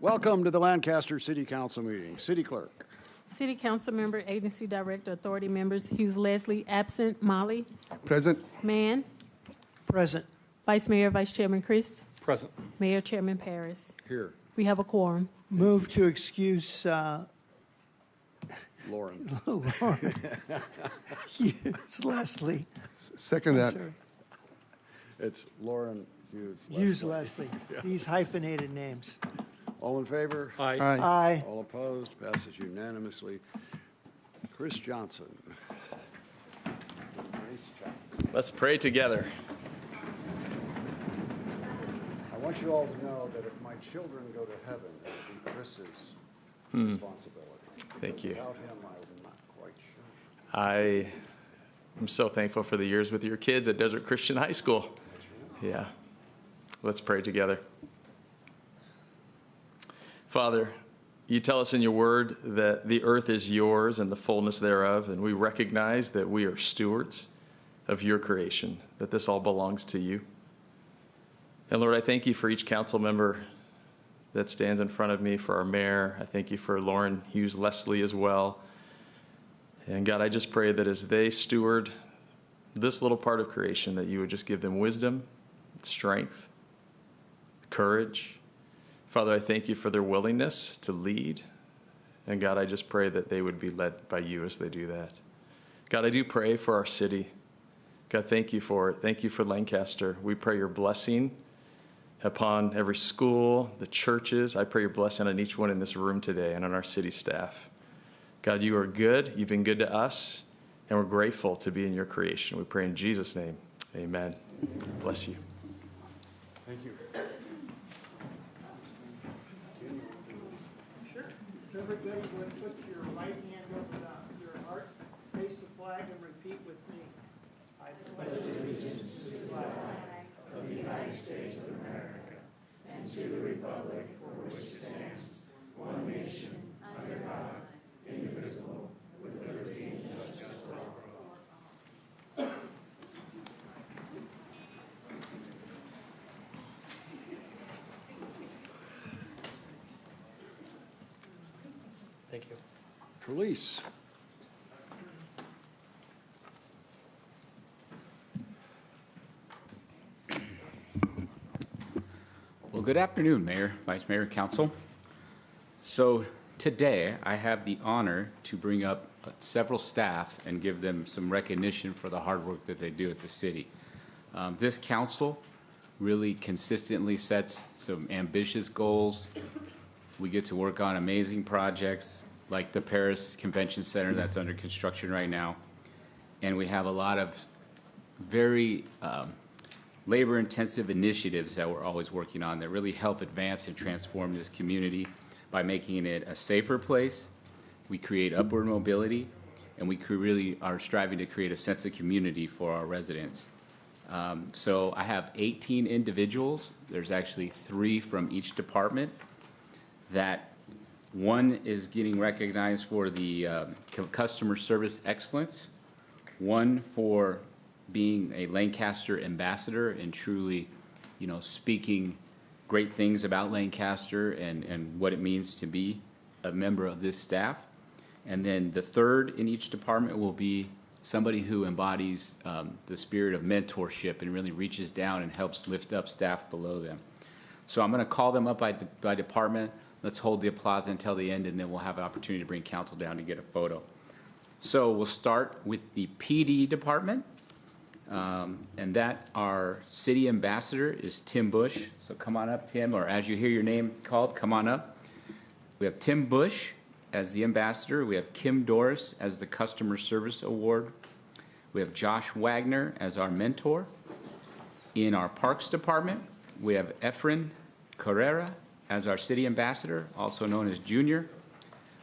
Welcome to the Lancaster City Council meeting. City Clerk. City Council Member, Agency Director, Authority Members, Hughes Leslie, absent. Molly. Present. Mann. Present. Vice Mayor, Vice Chairman Christ. Present. Mayor, Chairman Paris. Here. We have a quorum. Move to excuse Lauren. Lauren. Hughes Leslie. Second that. Sorry. It's Lauren Hughes. Hughes Leslie. These hyphenated names. All in favor? Aye. Aye. All opposed? Passes unanimously. Chris Johnson. Nice job. Let's pray together. I want you all to know that if my children go to heaven, it will be Chris's responsibility. Thank you. Without him, I'm not quite sure. I am so thankful for the years with your kids at Desert Christian High School. Yeah. Let's pray together. Father, you tell us in your word that the earth is yours and the fullness thereof, and we recognize that we are stewards of your creation, that this all belongs to you. And Lord, I thank you for each council member that stands in front of me, for our mayor. I thank you for Lauren Hughes Leslie as well. And God, I just pray that as they steward this little part of creation, that you would just give them wisdom, strength, courage. Father, I thank you for their willingness to lead. And God, I just pray that they would be led by you as they do that. God, I do pray for our city. God, thank you for it. Thank you for Lancaster. We pray your blessing upon every school, the churches. I pray your blessing on each one in this room today and on our city staff. God, you are good. You've been good to us, and we're grateful to be in your creation. We pray in Jesus' name. Amen. Bless you. Thank you. Sure. If everybody would put your right hand over your heart, face the flag, and repeat with me. I pledge allegiance to the flag of the United States of America and to the republic for which it stands, one nation, under God, indivisible, with liberty and justice for all. Thank you. Police. Well, good afternoon, Mayor, Vice Mayor, Council. So today I have the honor to bring up several staff and give them some recognition for the hard work that they do at the city. This council really consistently sets some ambitious goals. We get to work on amazing projects like the Paris Convention Center that's under construction right now. And we have a lot of very labor-intensive initiatives that we're always working on that really help advance and transform this community by making it a safer place. We create upward mobility, and we really are striving to create a sense of community for our residents. So I have 18 individuals. There's actually 3 from each department. That one is getting recognized for the customer service excellence, one for being a Lancaster ambassador and truly, speaking great things about Lancaster and what it means to be a member of this staff. And then the third in each department will be somebody who embodies the spirit of mentorship and really reaches down and helps lift up staff below them. So I'm going to call them up by department. Let's hold the applause until the end, and then we'll have an opportunity to bring council down to get a photo. So we'll start with the PD department. And that our city ambassador is Tim Bush. So come on up, Tim, or as you hear your name called, come on up. We have Tim Bush as the ambassador. We have Kim Doris as the customer service award. We have Josh Wagner as our mentor. In our parks department, we have Efren Carrera as our city ambassador, also known as Junior.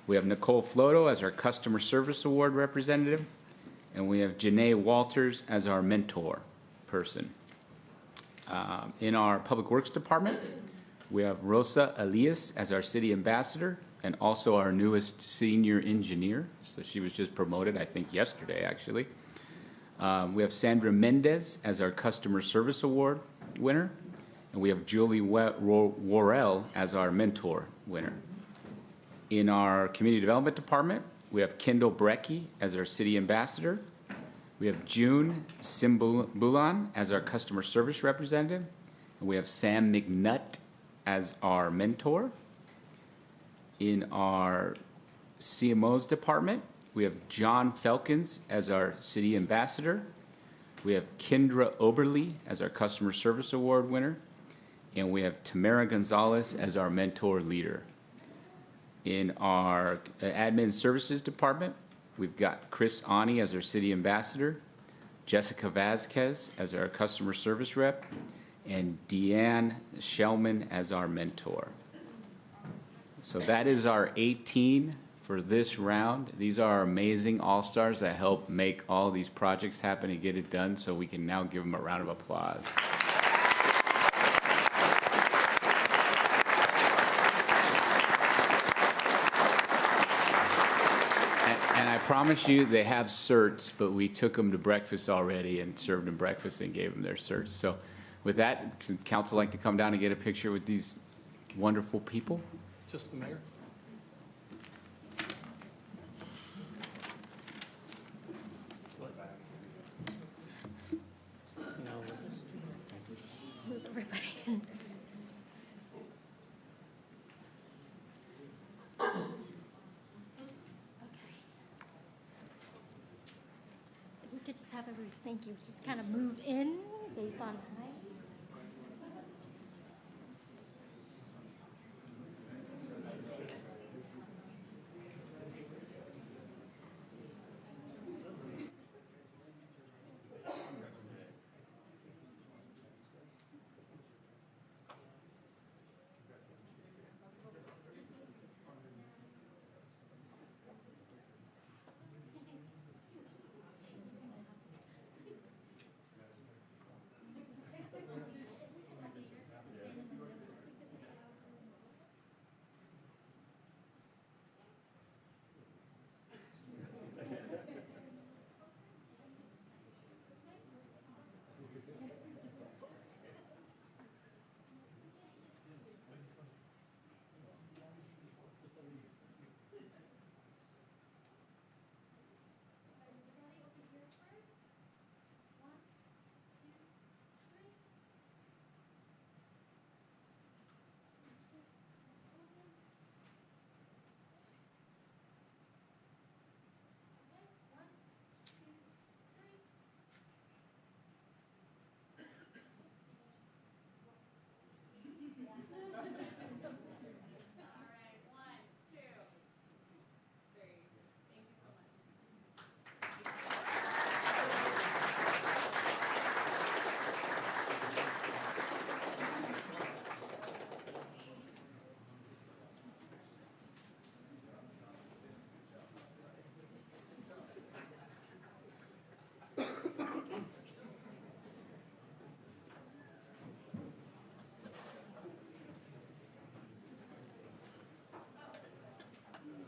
We have Nicole Floto as our customer service award representative. And we have Janae Walters as our mentor person. In our Public Works Department, we have Rosa Elias as our city ambassador and also our newest senior engineer. So she was just promoted, I think, yesterday, actually. We have Sandra Mendez as our customer service award winner. And we have Julie Worrell as our mentor winner. In our Community Development Department, we have Kendall Brecky as our City Ambassador. We have June Simbulan as our Customer Service Representative. And we have Sam McNutt as our mentor. In our CMO's department, we have John Felkins as our City Ambassador. We have Kendra Oberly as our Customer Service Award winner. And we have Tamara Gonzalez as our mentor leader. In our Admin Services Department, we've got Chris Ani as our City Ambassador, Jessica Vasquez as our Customer Service Rep, and Deanne Shellman as our mentor. So that is our 18 for this round. These are our amazing all-stars that help make all these projects happen and get it done, so we can now give them a round of applause. And I promise you, they have certs, but we took them to breakfast already and served them breakfast and gave them their certs. So with that, would council like to come down and get a picture with these wonderful people? Just the mayor? Move everybody. If we could just have every, thank you, just kind of move in based on height.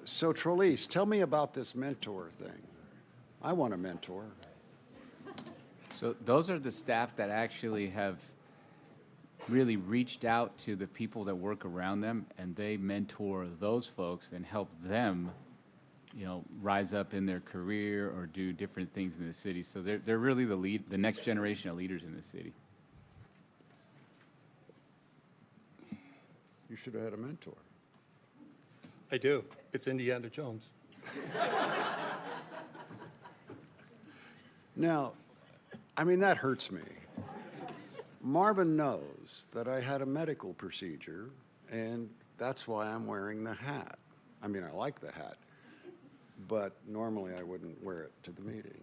So Trolise, tell me about this mentor thing. I want a mentor. So those are the staff that actually have really reached out to the people that work around them, and they mentor those folks and help them, you know, rise up in their career or do different things in the city. So they're really the next generation of leaders in the city. You should have had a mentor. I do. It's Indiana Jones. Now, I mean, that hurts me. Marvin knows that I had a medical procedure, and that's why I'm wearing the hat. I mean, I like the hat, but normally I wouldn't wear it to the meeting.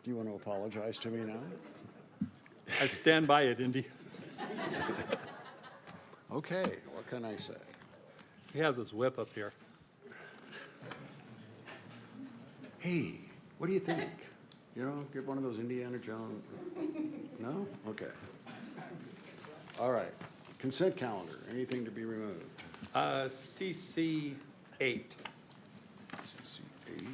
Do you want to apologize to me now? I stand by it, Indy. Okay, what can I say? He has his whip up here. Hey, what do you think? You know, get one of those Indiana Jones. No? Okay. All right. Consent calendar. Anything to be removed? CC 8. CC 8.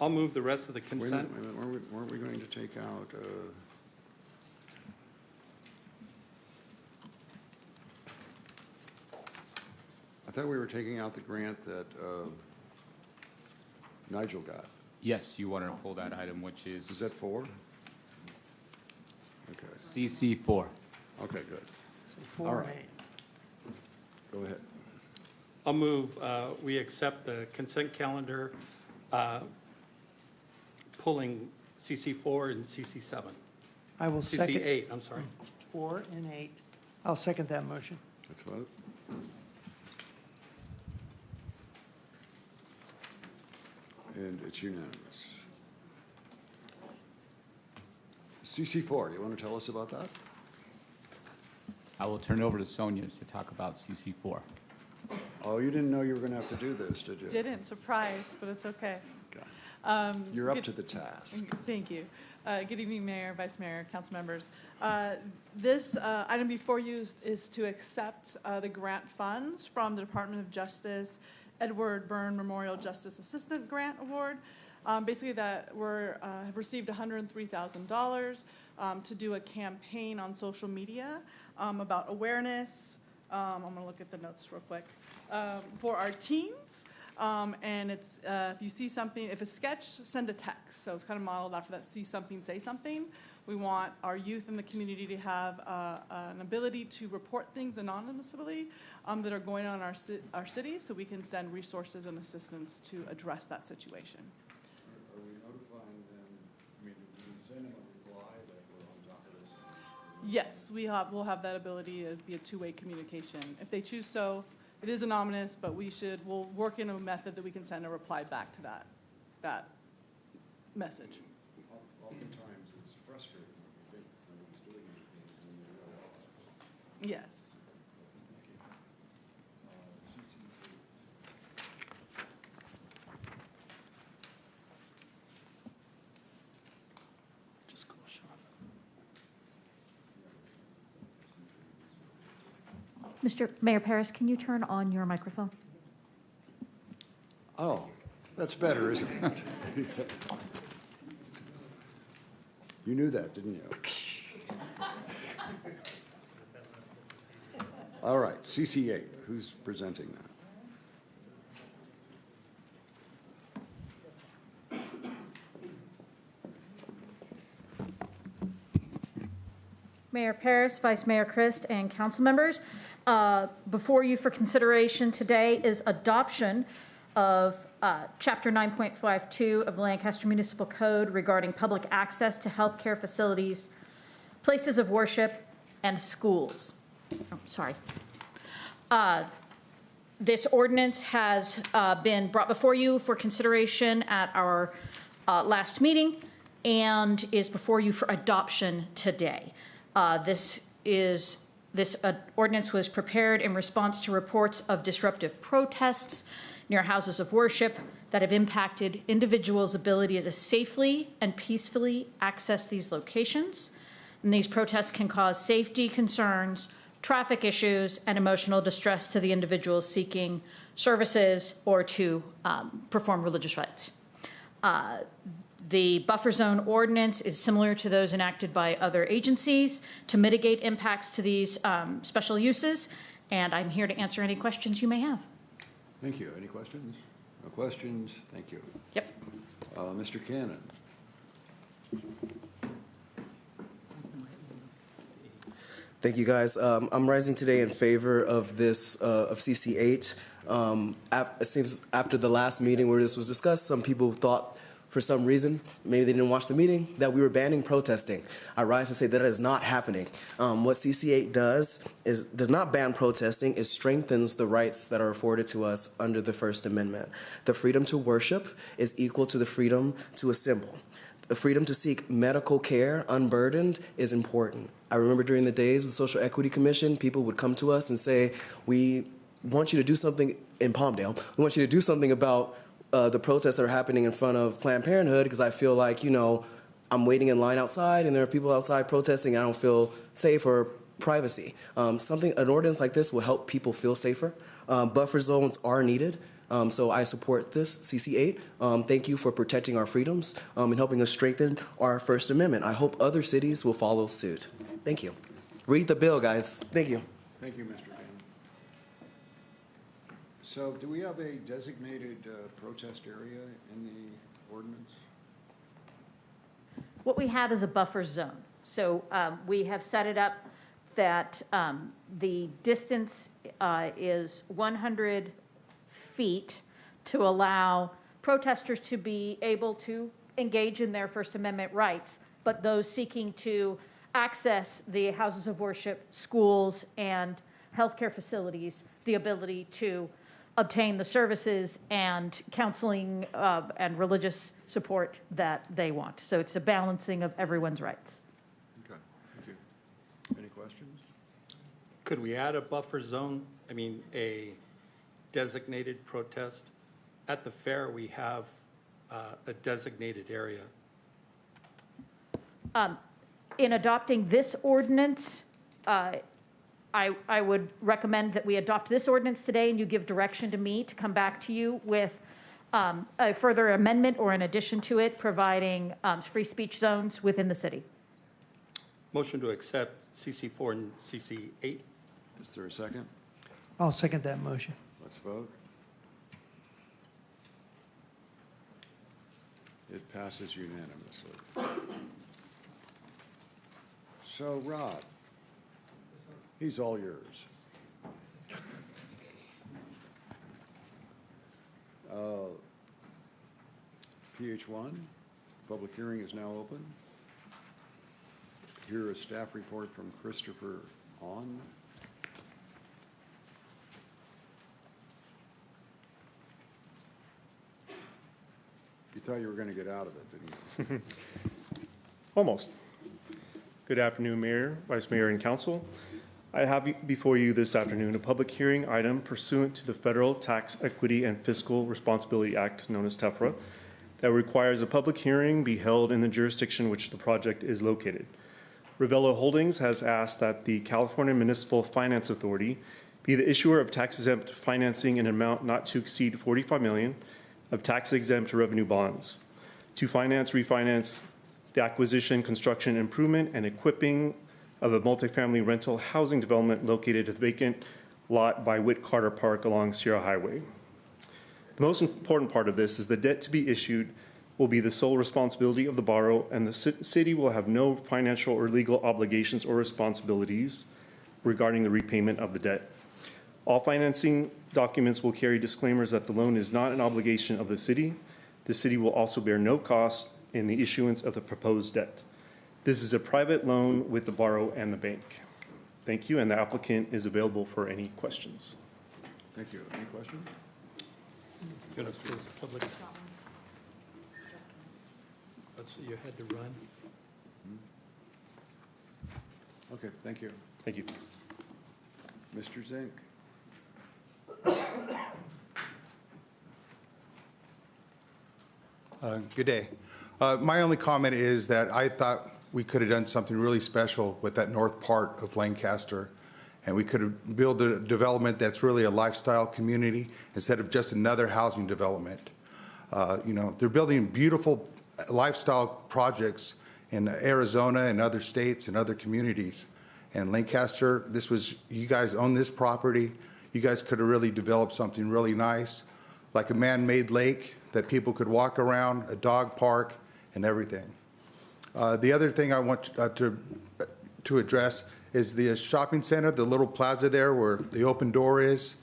I'll move the rest of the Wait a minute, consent. wait a minute, weren't we going to take out, I thought we were taking out the grant that Nigel got. Yes, you want to pull that item, which Is is that 4? Okay, CC4. okay, good. So 4 and 8. Go ahead. I'll move, we accept the consent calendar, pulling CC4 and CC7. I will second. CC8, I'm sorry. 4 and 8. I'll second that motion. Let's vote. And it's unanimous. CC4, you want to tell us about that? I will turn it over to Sonia to talk about CC4. Oh, you didn't know you were going to have to do this, did you? Didn't, surprised, but it's okay. Okay. You're up good- to the task. Thank you. Good evening, Mayor, Vice Mayor, council members. This item before you is to accept the grant funds from the Department of Justice Edward Byrne Memorial Justice Assistant Grant Award. Basically that have received $103,000 to do a campaign on social media about awareness. I'm gonna look at the notes real quick. For our teens. And it's, if you see something, if a sketch, send a text. So it's kind of modeled after that, see something, say something. We want our youth in the community to have an ability to report things anonymously that are going on in our city, so we can send resources and assistance to address that situation. Are we notifying them, I mean, do we send them a reply that we're on top of this? Yes, we'll have that ability to be a two-way communication. If they choose so, it is anonymous, but we'll work in a method that we can send a reply back to that message. Oftentimes, it's frustrating when you think nobody's doing anything, and then you realize. Yes. Just call Sean. Mr. Mayor Paris, can you turn on your microphone? Oh, that's better, isn't it? You knew that, didn't you? All right, CC8, who's presenting that? Mayor Paris, Vice Mayor Christ, and council members, before you for consideration today is adoption of Chapter 9.52 of the Lancaster Municipal Code regarding public access to healthcare facilities, places of worship, and schools. Oh, sorry. This ordinance has been brought before you for consideration at our last meeting and is before you for adoption today. This ordinance was prepared in response to reports of disruptive protests near houses of worship that have impacted individuals' ability to safely and peacefully access these locations. And these protests can cause safety concerns, traffic issues, and emotional distress to the individuals seeking services or to perform religious rites. The buffer zone ordinance is similar to those enacted by other agencies to mitigate impacts to these special uses, and I'm here to answer any questions you may have. Thank you. Any questions? No questions? Thank you. Yep. Mr. Cannon. Thank you, guys. I'm rising today in favor of this, of CC8. It seems after the last meeting where this was discussed, some people thought for some reason, maybe they didn't watch the meeting, that we were banning protesting. I rise to say that is not happening. What CC8 does not ban protesting, it strengthens the rights that are afforded to us under the First Amendment. The freedom to worship is equal to the freedom to assemble. The freedom to seek medical care unburdened is important. I remember during the days of the Social Equity Commission, people would come to us and say, we want you to do something in Palmdale. We want you to do something about the protests that are happening in front of Planned Parenthood, because I feel like, I'm waiting in line outside and there are people outside protesting and I don't feel safe or privacy. An ordinance like this will help people feel safer. Buffer zones are needed. So I support this, CC8. Thank you for protecting our freedoms and helping us strengthen our First Amendment. I hope other cities will follow suit. Thank you. Read the bill, guys. Thank you. Thank you, Mr. Dan. So do we have a designated protest area in the ordinance? What we have is a buffer zone. So we have set it up that the distance is 100 feet to allow protesters to be able to engage in their First Amendment rights, but those seeking to access the houses of worship, schools, and healthcare facilities, the ability to obtain the services and counseling and religious support that they want. So it's a balancing of everyone's rights. Okay, thank you. Any questions? Could we add a buffer zone? I mean, a designated protest? At the fair, we have a designated area. In adopting this ordinance, I would recommend that we adopt this ordinance today and you give direction to me to come back to you with a further amendment or an addition to it, providing free speech zones within the city. Motion to accept CC4 and CC8. Is there a second? I'll second that motion. Let's vote. It passes unanimously. So, Rod, he's all yours. PH1, public hearing is now open. Here is staff report from Christopher On. You thought you were going to get out of it, didn't you? Almost. Good afternoon, Mayor, Vice Mayor, and Council. I have before you this afternoon a public hearing item pursuant to the Federal Tax Equity and Fiscal Responsibility Act, known as TEFRA, that requires a public hearing be held in the jurisdiction which the project is located. Ravello Holdings has asked that the California Municipal Finance Authority be the issuer of tax-exempt financing in an amount not to exceed $45 million of tax-exempt revenue bonds to finance, refinance the acquisition, construction, improvement, and equipping of a multifamily rental housing development located at the vacant lot by Whit Carter Park along Sierra Highway. The most important part of this is the debt to be issued will be the sole responsibility of the borrower, and the city will have no financial or legal obligations or responsibilities regarding the repayment of the debt. All financing documents will carry disclaimers that the loan is not an obligation of the city. The city will also bear no cost in the issuance of the proposed debt. This is a private loan with the borrower and the bank. Thank you, and the applicant is available for any questions. Thank you. Any questions? Going to close the public. That's what you had to run. Okay, thank you. Thank you. Mr. Zink. Good day. My only comment is that I thought we could have done something really special with that north part of Lancaster, and we could have built a development that's really a lifestyle community instead of just another housing development. You know, they're building beautiful lifestyle projects in Arizona and other states and other communities. And Lancaster, you guys own this property. You guys could have really developed something really nice, like a man-made lake that people could walk around, a dog park, and everything. The other thing I want to address is the shopping center, the little plaza there where the open door is,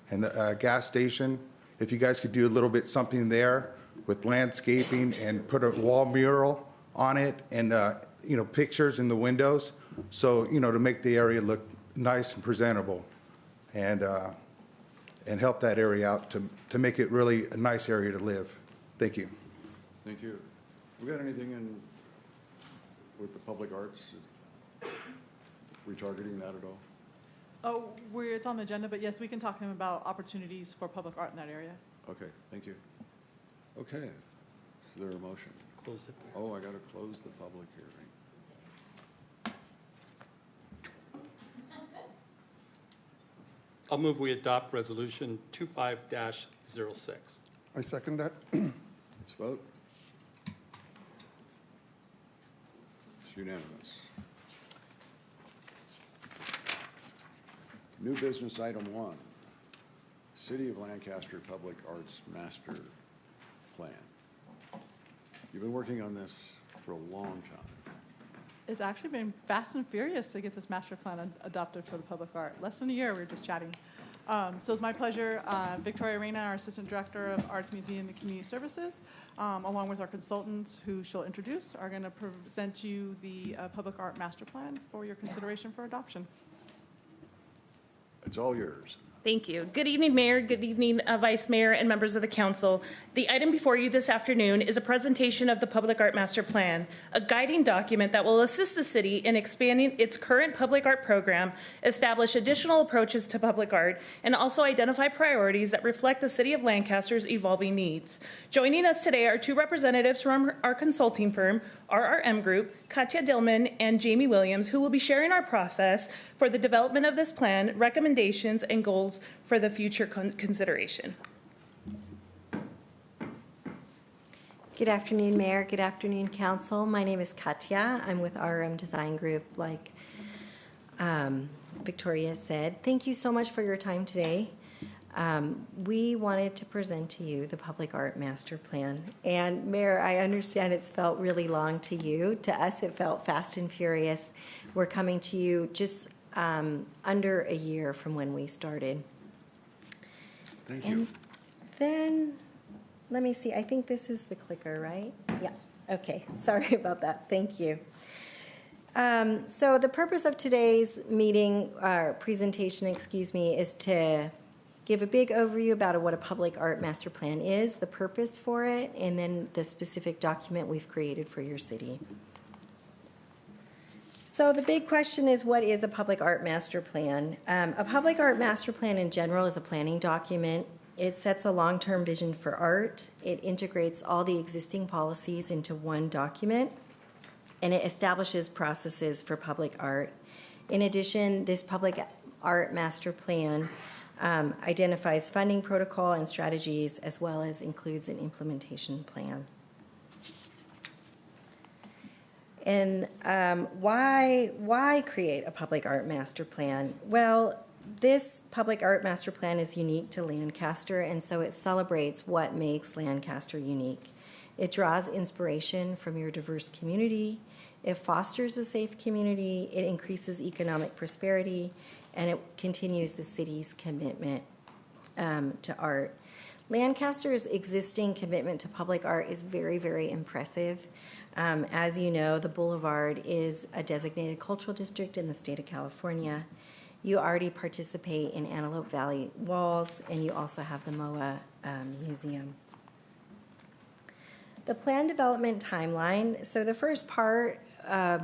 and the gas station. If you guys could do a little bit something there with landscaping and put a wall mural on it and you know, pictures in the windows, so you know, to make the area look nice and presentable, and help that area out to make it really a nice area to live. Thank you. Thank you. We got anything in with the public arts? Retargeting that at all? Oh, it's on the agenda, but yes, we can talk to him about opportunities for public art in that area. Okay, thank you. Okay, is there a motion? Close it. Oh, I got to close the public hearing. I'll move we adopt Resolution 25-06. I second that. Let's vote. It's unanimous. New business item 1, City of Lancaster Public Arts Master Plan. You've been working on this for a long time. It's actually been fast and furious to get this master plan adopted for the public art. Less than a year, we were just chatting. So it's my pleasure, Victoria Reyna, our Assistant Director of Arts, Museum, and Community Services, along with our consultants who she'll introduce, are going to present you the public art master plan for your consideration for adoption. It's all yours. Thank you. Good evening, Mayor. Good evening, Vice Mayor and members of the council. The item before you this afternoon is a presentation of the Public Art Master Plan, a guiding document that will assist the city in expanding its current public art program, establish additional approaches to public art, and also identify priorities that reflect the City of Lancaster's evolving needs. Joining us today are 2 representatives from our consulting firm, RRM Group, Katya Dillman and Jamie Williams, who will be sharing our process for the development of this plan, recommendations, and goals for the future consideration. Good afternoon, Mayor. Good afternoon, Council. My name is Katya. I'm with RM Design Group, like Victoria said. Thank you so much for your time today. We wanted to present to you the Public Art Master Plan. And Mayor, I understand it's felt really long to you. To us, it felt fast and furious. We're coming to you just under a year from when we started. Thank you. And then, let me see, I think this is the clicker, right? Yeah, okay, sorry about that, thank you. So the purpose of today's meeting, presentation, is to give a big overview about what a public art master plan is, the purpose for it, and then the specific document we've created for your city. So the big question is, what is a public art master plan? A public art master plan in general is a planning document. It sets a long-term vision for art. It integrates all the existing policies into one document, and it establishes processes for public art. In addition, this public art master plan identifies funding protocol and strategies, as well as includes an implementation plan. And why create a public art master plan? Well, this public art master plan is unique to Lancaster, and so it celebrates what makes Lancaster unique. It draws inspiration from your diverse community. It fosters a safe community. It increases economic prosperity, and it continues the city's commitment to art. Lancaster's existing commitment to public art is very, very impressive. As you know, the Boulevard is a designated cultural district in the state of California. You already participate in Antelope Valley Walls, and you also have the MOA Museum. The plan development timeline. So the first part,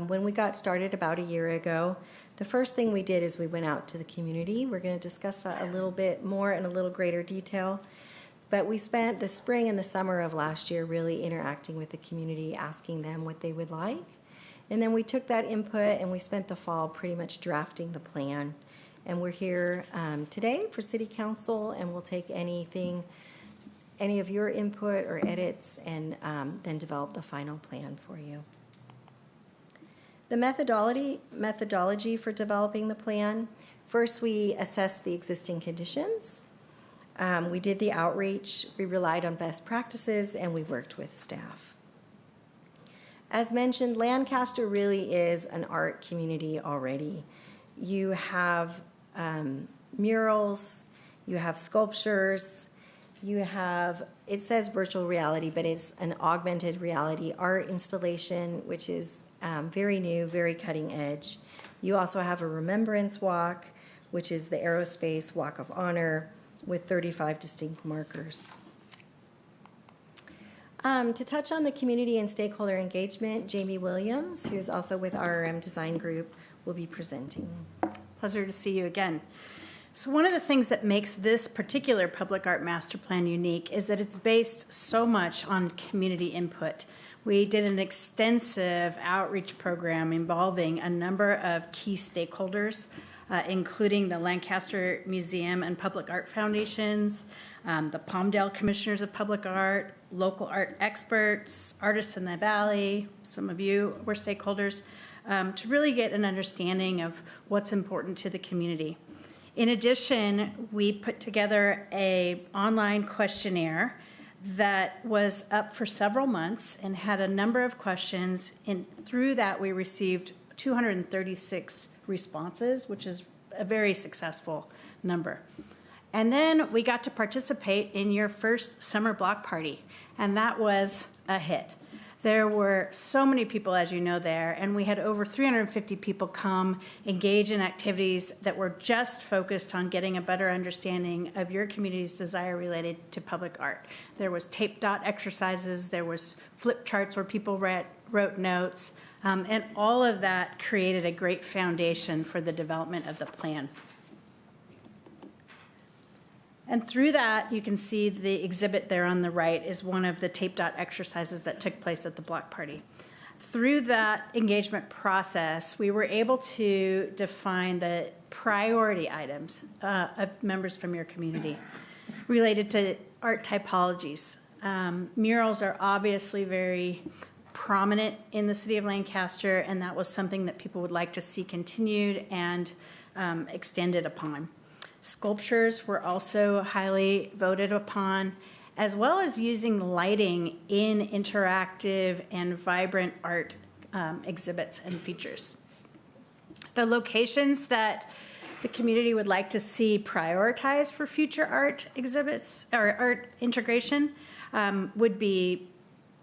when we got started about a year ago, the first thing we did is we went out to the community. We're going to discuss that a little bit more in a little greater detail. But we spent the spring and the summer of last year really interacting with the community, asking them what they would like. And then we took that input and we spent the fall pretty much drafting the plan. And we're here today for City Council, and we'll take any of your input or edits, and then develop the final plan for you. The methodology for developing the plan. First, we assessed the existing conditions. We did the outreach, we relied on best practices, and we worked with staff. As mentioned, Lancaster really is an art community already. You have murals, you have sculptures, you have, it says virtual reality, but it's an augmented reality art installation, which is very new, very cutting edge. You also have a remembrance walk, which is the Aerospace Walk of Honor, with 35 distinct markers. To touch on the community and stakeholder engagement, Jamie Williams, who is also with RRM Design Group, will be presenting. Pleasure to see you again. So one of the things that makes this particular public art master plan unique is that it's based so much on community input. We did an extensive outreach program involving a number of key stakeholders. including the Lancaster Museum and Public Art Foundations, the Palmdale Commissioners of Public Art, local art experts, artists in the valley, some of you were stakeholders, to really get an understanding of what's important to the community. In addition, we put together an online questionnaire that was up for several months and had a number of questions. And through that, we received 236 responses, which is a very successful number. And then we got to participate in your first summer block party, and that was a hit. There were so many people, as you know, there, and we had over 350 people come engage in activities that were just focused on getting a better understanding of your community's desire related to public art. There was tape dot exercises, there was flip charts where people wrote notes, and all of that created a great foundation for the development of the plan. And through that, you can see the exhibit there on the right is one of the tape dot exercises that took place at the block party. Through that engagement process, we were able to define the priority items of members from your community related to art typologies. Murals are obviously very prominent in the city of Lancaster, and that was something that people would like to see continued and extended upon. Sculptures were also highly voted upon, as well as using lighting in interactive and vibrant art exhibits and features. The locations that the community would like to see prioritized for future art exhibits or art integration would be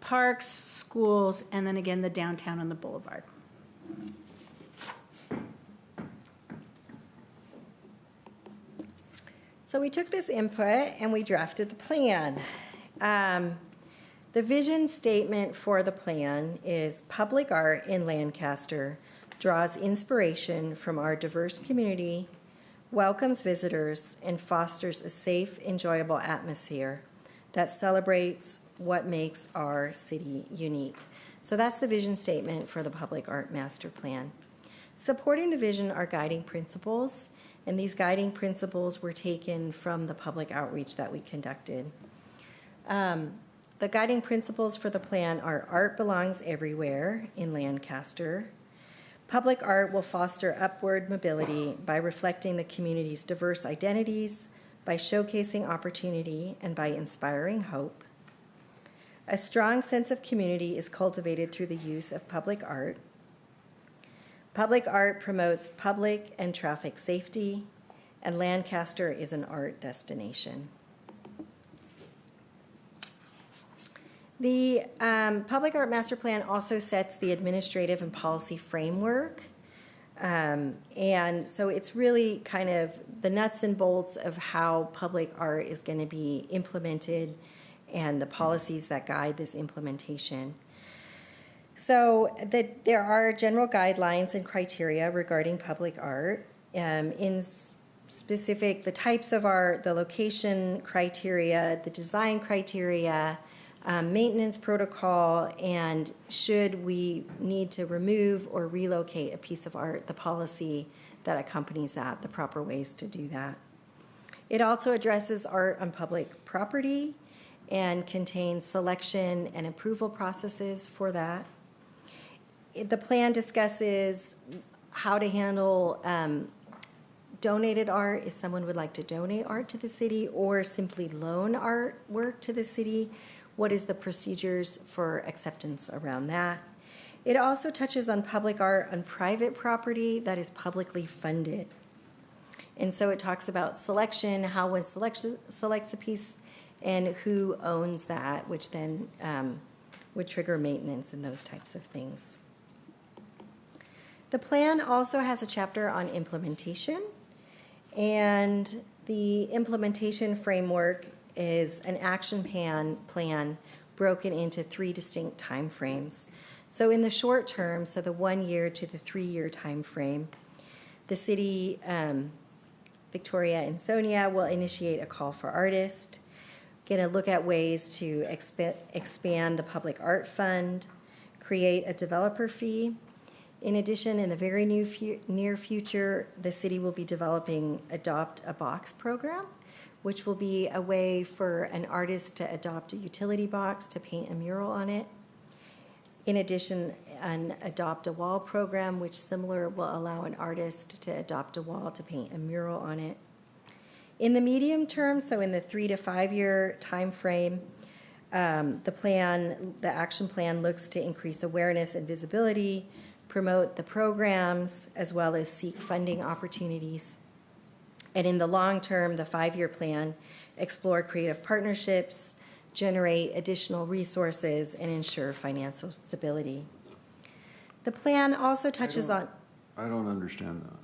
parks, schools, and then again the downtown and the boulevard. So we took this input and we drafted the plan. The vision statement for the plan is public art in Lancaster draws inspiration from our diverse community, welcomes visitors, and fosters a safe, enjoyable atmosphere that celebrates what makes our city unique. So that's the vision statement for the public art master plan. Supporting the vision are guiding principles, and these guiding principles were taken from the public outreach that we conducted. The guiding principles for the plan are art belongs everywhere in Lancaster. Public art will foster upward mobility by reflecting the community's diverse identities, by showcasing opportunity, and by inspiring hope. A strong sense of community is cultivated through the use of public art. Public art promotes public and traffic safety, and Lancaster is an art destination. The Public Art Master Plan also sets the administrative and policy framework. And so it's really kind of the nuts and bolts of how public art is going to be implemented and the policies that guide this implementation. So there are general guidelines and criteria regarding public art. In specific, the types of art, the location criteria, the design criteria, maintenance protocol, and should we need to remove or relocate a piece of art, the policy that accompanies that, the proper ways to do that. It also addresses art on public property and contains selection and approval processes for that. The plan discusses how to handle donated art if someone would like to donate art to the city or simply loan artwork to the city. What is the procedures for acceptance around that? It also touches on public art on private property that is publicly funded. And so it talks about selection, how one selects a piece, and who owns that, which then would trigger maintenance and those types of things. The plan also has a chapter on implementation, and the implementation framework is an action plan broken into 3 distinct time frames. So in the short term, so the 1 year to the 3 year time frame, the city, Victoria and Sonia, will initiate a call for artists, going to look at ways to expand the public art fund, create a developer fee, In addition, in the very near future, the city will be developing Adopt a Box program, which will be a way for an artist to adopt a utility box to paint a mural on it. In addition, an Adopt a Wall program, which similar will allow an artist to adopt a wall to paint a mural on it. In the medium term, so in the 3 to 5 year time frame, the action plan looks to increase awareness and visibility, promote the programs, as well as seek funding opportunities. And in the long term, the 5-year plan, explore creative partnerships, generate additional resources, and ensure financial stability. The plan also touches on... I don't understand that.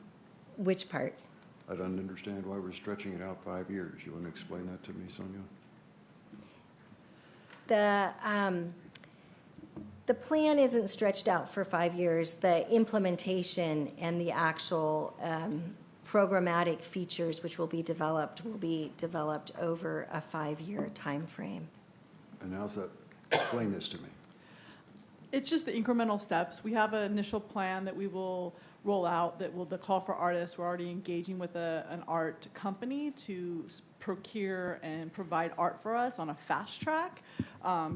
Which part? I don't understand why we're stretching it out 5 years. You want to explain that to me, Sonia? The plan isn't stretched out for 5 years. The implementation and the actual programmatic features which will be developed over a 5-year time frame. And how's that? Explain this to me. It's just the incremental steps. We have an initial plan that we will roll out that will, the call for artists, we're already engaging with an art company to procure and provide art for us on a fast track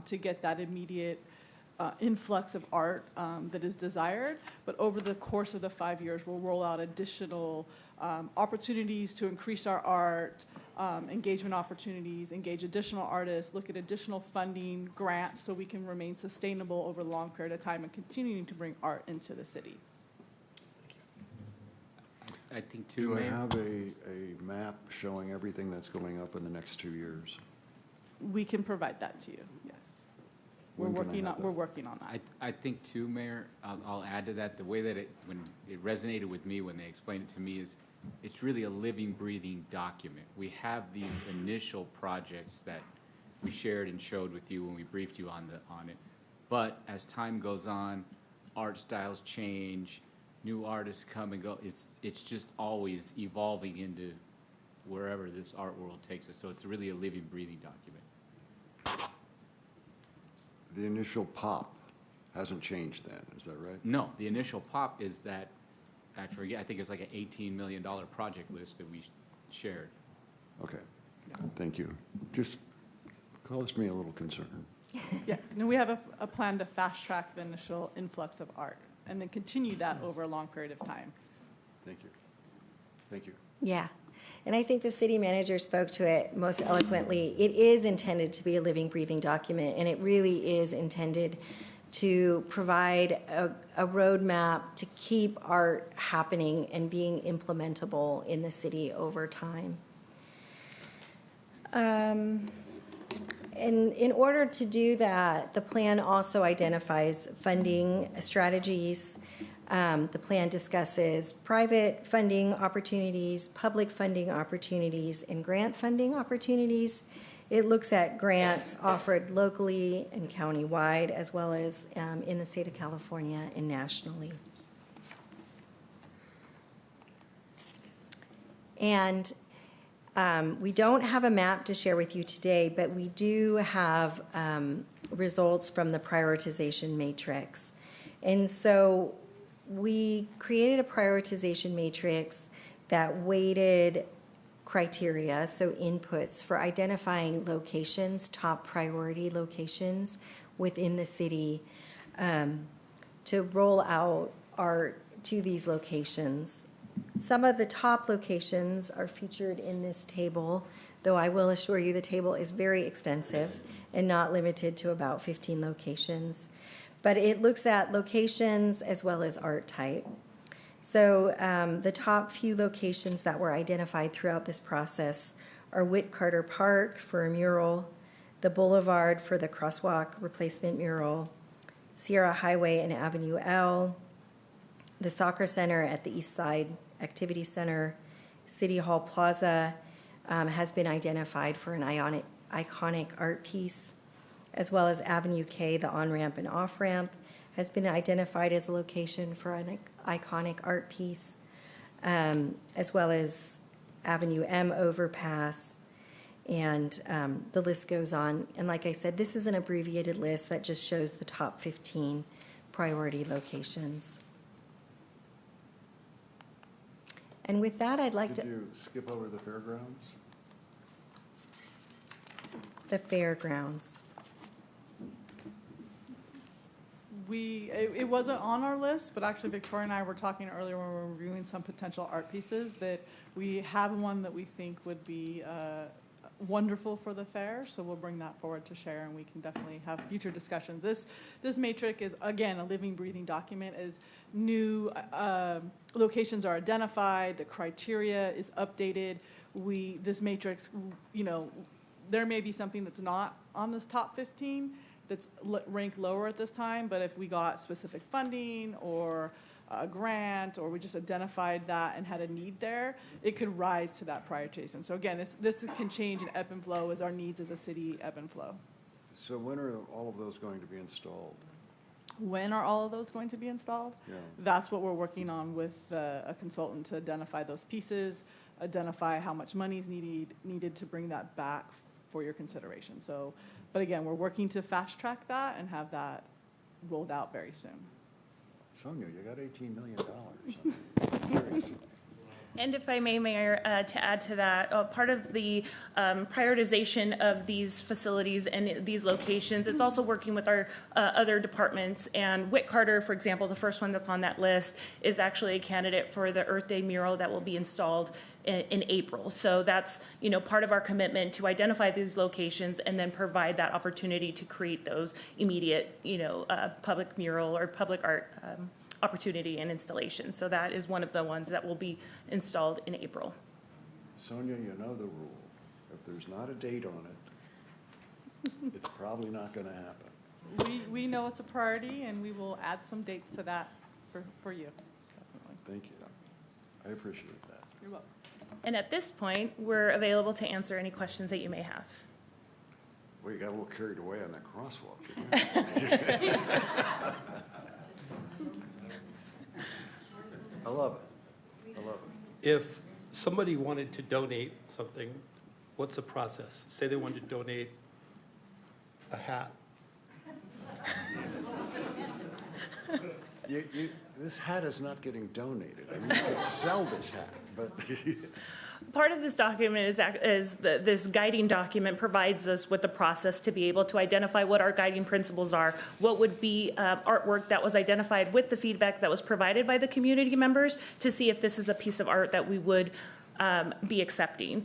to get that immediate influx of art that is desired. But over the course of the 5 years, we'll roll out additional opportunities to increase our art, engagement opportunities, engage additional artists, look at additional funding, grants, so we can remain sustainable over a long period of time and continuing to bring art into the city. I think too, Do I Mayor. have a map showing everything that's going up in the next 2 years? We can provide that to you, yes. When can I have that? We're working on that. I think too, Mayor, I'll add to that, the way that when it resonated with me when they explained it to me is, it's really a living, breathing document. We have these initial projects that we shared and showed with you when we briefed you on it. But as time goes on, art styles change, new artists come and go. It's just always evolving into wherever this art world takes us. So it's really a living, breathing document. The initial pop hasn't changed then, is that right? No, the initial pop is that, I forget, I think it's like an $18 million project list that we shared. Okay, thank you. Just caused me a little concern. Yeah, and we have a plan to fast track the initial influx of art and then continue that over a long period of time. Thank you. Thank you. Yeah. And I think the city manager spoke to it most eloquently. It is intended to be a living, breathing document, and it really is intended to provide a roadmap to keep art happening and being implementable in the city over time. And in order to do that, the plan also identifies funding strategies. The plan discusses private funding opportunities, public funding opportunities, and grant funding opportunities. It looks at grants offered locally and countywide, as well as in the state of California and nationally. And we don't have a map to share with you today, but we do have results from the prioritization matrix. And so we created a prioritization matrix that weighted criteria, so inputs for identifying locations, top priority locations within the city, to roll out art to these locations. Some of the top locations are featured in this table, though I will assure you the table is very extensive and not limited to about 15 locations. But it looks at locations as well as art type. So the top few locations that were identified throughout this process are Whit Carter Park for a mural, the Boulevard for the crosswalk replacement mural, Sierra Highway and Avenue L, the Soccer Center at the East Side Activity Center, City Hall Plaza has been identified for an iconic art piece, as well as Avenue K, the on-ramp and off-ramp, has been identified as a location for an iconic art piece, as well as Avenue M overpass, and the list goes on. And like I said, this is an abbreviated list that just shows the top 15 priority locations. And with that, I'd like Did to, you skip over the fairgrounds? the fairgrounds. It wasn't on our list, but actually Victoria and I were talking earlier when we were reviewing some potential art pieces that we have one that we think would be wonderful for the fair, so we'll bring that forward to share, and we can definitely have future discussions. This matrix is, again, a living, breathing document. As new locations are identified, the criteria is updated. This matrix, you know, there may be something that's not on this top 15 that's ranked lower at this time, but if we got specific funding or a grant, or we just identified that and had a need there, it could rise to that prioritization. So again, this can change and ebb and flow as our needs as a city ebb and flow. So when are all of those going to be installed? When are all of those going to be installed? Yeah. That's what we're working on with a consultant to identify those pieces, identify how much money is needed to bring that back for your consideration. So, but again, we're working to fast track that and have that rolled out very soon. Sonia, you got $18 million. And if I may, Mayor, to add to that, part of the prioritization of these facilities and these locations, it's also working with our other departments. And Whit Carter, for example, the first one that's on that list, is actually a candidate for the Earth Day mural that will be installed in April. So that's, you know, part of our commitment to identify these locations and then provide that opportunity to create those immediate, you know, public mural or public art opportunity and installation. So that is one of the ones that will be installed in April. Sonia, you know the rule. If there's not a date on it, it's probably not going to happen. We know it's a priority, and we will add some dates to that for you. Definitely. Thank you. I appreciate that. You're welcome. And at this point, we're available to answer any questions that you may have. Well, you got a little carried away on that crosswalk. Didn't you? I love it. I love it. If somebody wanted to donate something, what's the process? Say they wanted to donate a hat. This hat is not getting donated. I mean, you could sell this hat, but Part of this document this guiding document provides us with the process to be able to identify what our guiding principles are, what would be artwork that was identified with the feedback that was provided by the community members to see if this is a piece of art that we would be accepting.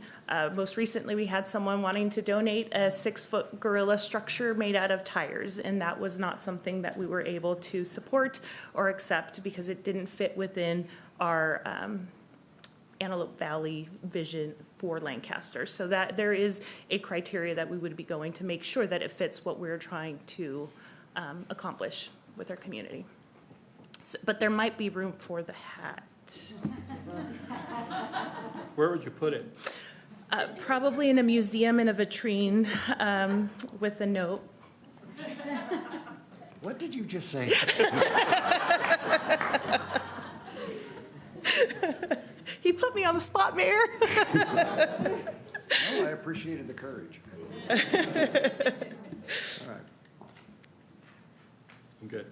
Most recently, we had someone wanting to donate a 6-foot gorilla structure made out of tires, and that was not something that we were able to support or accept because it didn't fit within our Antelope Valley vision for Lancaster. So that there is a criteria that we would be going to make sure that it fits what we're trying to accomplish with our community. So, but there might be room for the hat. Where would you put it? Probably in a museum in a vitrine with a note. what did you just say? He put me on the spot, Mayor. No, I appreciated the courage. All right. I'm good.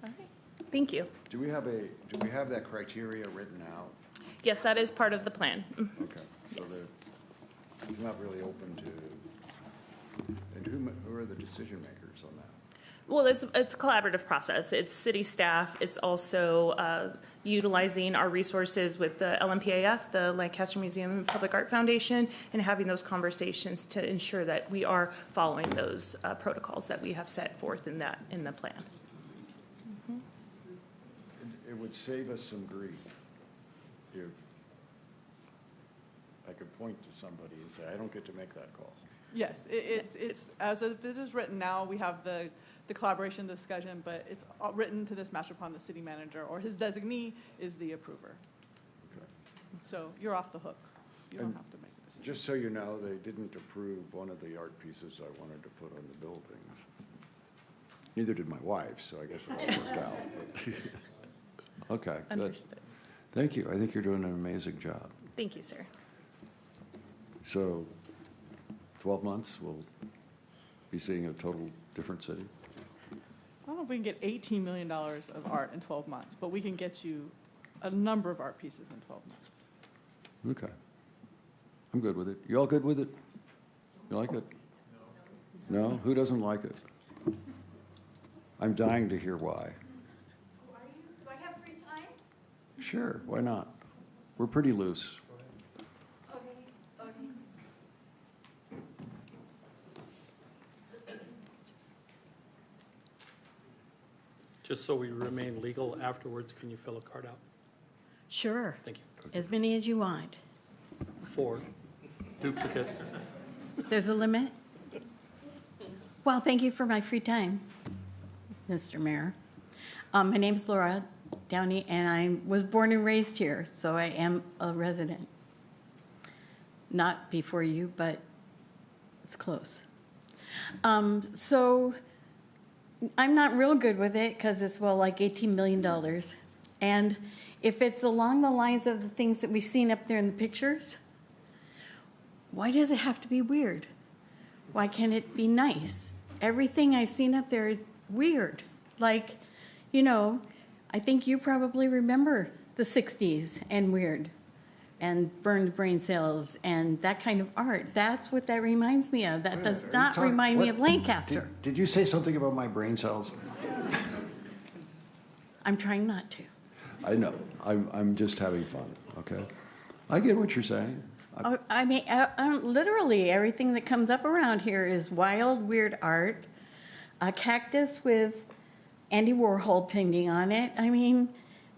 All right. Thank you. Do we have that criteria written out? Yes, that is part of the plan. Okay. So Yes. it's not really open to, and who are the decision makers on that? Well, it's a collaborative process. It's city staff. It's also utilizing our resources with the LMPAF, the Lancaster Museum and Public Art Foundation, and having those conversations to ensure that we are following those protocols that we have set forth in the plan. It would save us some grief if I could point to somebody and say, I don't get to make that call. Yes, it's as it is written now, we have the collaboration, the discussion, but it's written to this master plan, the city manager, or his designee is the approver. Okay. So you're off the hook. You don't And have to make a decision. Just so you know, they didn't approve one of the art pieces I wanted to put on the buildings. Neither did my wife, so I guess it all worked out. but- Okay, good. Understood. Thank you. I think you're doing an amazing job. Thank you, sir. So 12 months, we'll be seeing a total different city? I don't know if we can get $18 million of art in 12 months, but we can get you a number of art pieces in 12 months. Okay. I'm good with it. You all good with it? You like it? No? Who doesn't like it? I'm dying to hear why. Do I have free time? Sure, why not? We're pretty loose. Okay, okay. Just so we remain legal afterwards, can you fill a card out? Sure, Thank you. as many as you want. 4 duplicates. There's a limit? Well, thank you for my free time, Mr. Mayor. My name's Laura Downey, and I was born and raised here, so I am a resident. Not before you, but it's close. So I'm not real good with it because it's, well, like $18 million. And if it's along the lines of the things that we've seen up there in the pictures, why does it have to be weird? Why can't it be nice? Everything I've seen up there is weird. Like, you know, I think you probably remember the 60s and weird and burned brain cells and that kind of art. That's what that reminds me of. That does not remind me of Lancaster. Did you say something about my brain cells? I'm trying not to. I know. I'm just having fun, okay? I get what you're saying. Oh, I mean, literally everything that comes up around here is wild, weird art. A cactus with Andy Warhol painting on it. I mean,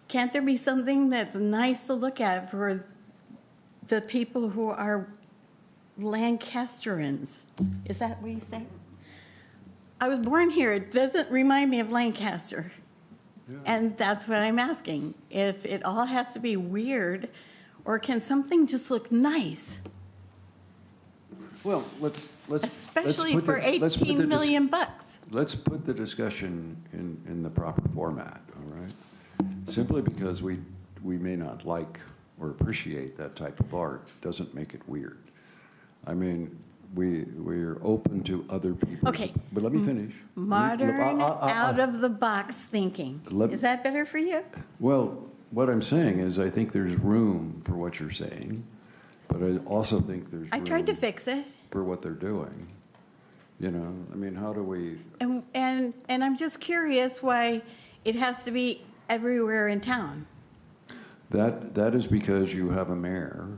can't there be something that's nice to look at for the people who are Lancasterans? Is that what you say? I was born here. It doesn't remind me of Lancaster. Yeah. And that's what I'm asking. If it all has to be weird, or can something just look nice? Well, let's especially for $18 million bucks. Let's put the discussion in the proper format, all right? Simply because we may not like or appreciate that type of art doesn't make it weird. I mean, we're open to other people's. Okay. But let me finish. Modern, out of the box thinking. Is that better for you? Well, what I'm saying is I think there's room for what you're saying, but I also think there's I tried to fix it. For what they're doing. You know, I mean, how do we? And I'm just curious why it has to be everywhere in town. That is because you have a mayor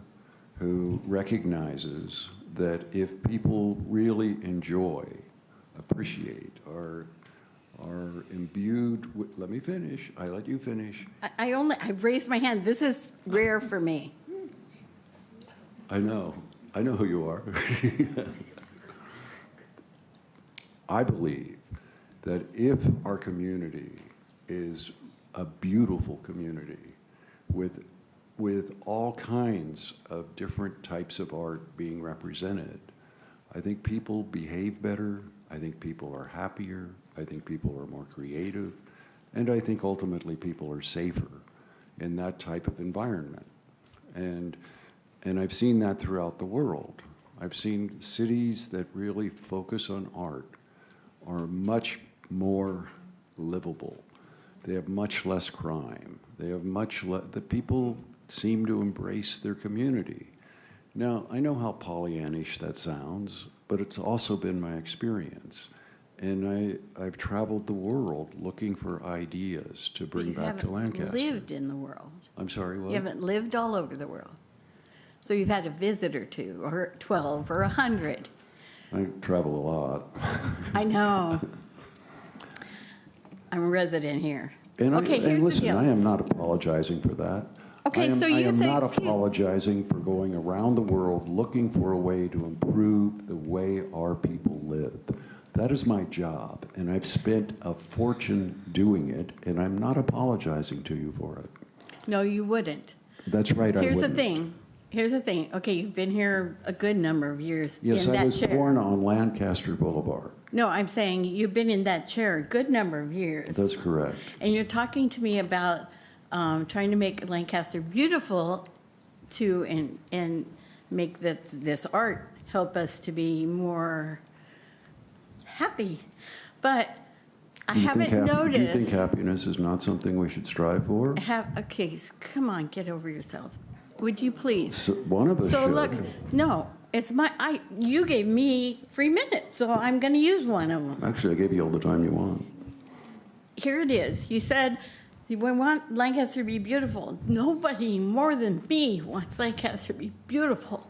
who recognizes that if people really enjoy, appreciate, are imbued with, let me finish, I let you finish. I raised my hand. This is rare for me. I know who you are. I believe that if our community is a beautiful community with all kinds of different types of art being represented, I think people behave better, I think people are happier, I think people are more creative, and I think ultimately people are safer in that type of environment. And I've seen that throughout the world. I've seen cities that really focus on art are much more livable. They have much less crime. They have the people seem to embrace their community. Now, I know how Pollyannish that sounds, but it's also been my experience. And I've traveled the world looking for ideas to bring back to Lancaster. You haven't lived in the world. I'm sorry, what? You haven't lived all over the world. So you've had a visit or two, or 12, or 100. I travel a lot. I know. I'm a resident here. And okay, here's listen, the deal. I am not apologizing for that. Okay, I am say, not apologizing for going around the world looking for a way to improve the way our people live. That is my job, and I've spent a fortune doing it, and I'm not apologizing to you for it. No, you wouldn't. That's right, I wouldn't. Here's the thing. Okay, you've been here a good number of years Yes, in that chair. Yes, I was born on Lancaster Boulevard. No, I'm saying you've been in that chair a good number of years. That's correct. And you're talking to me about trying to make Lancaster beautiful and make this art help us to be more happy. But I haven't noticed. Do you think happiness is not something we should strive for? Okay, come on, get over yourself. would you please? So one of us So should. look, no, it's you gave me 3 minutes, so I'm going to use one of them. Actually, I gave you all the time you want. Here it is. You said we want Lancaster to be beautiful. Nobody more than me wants Lancaster to be beautiful.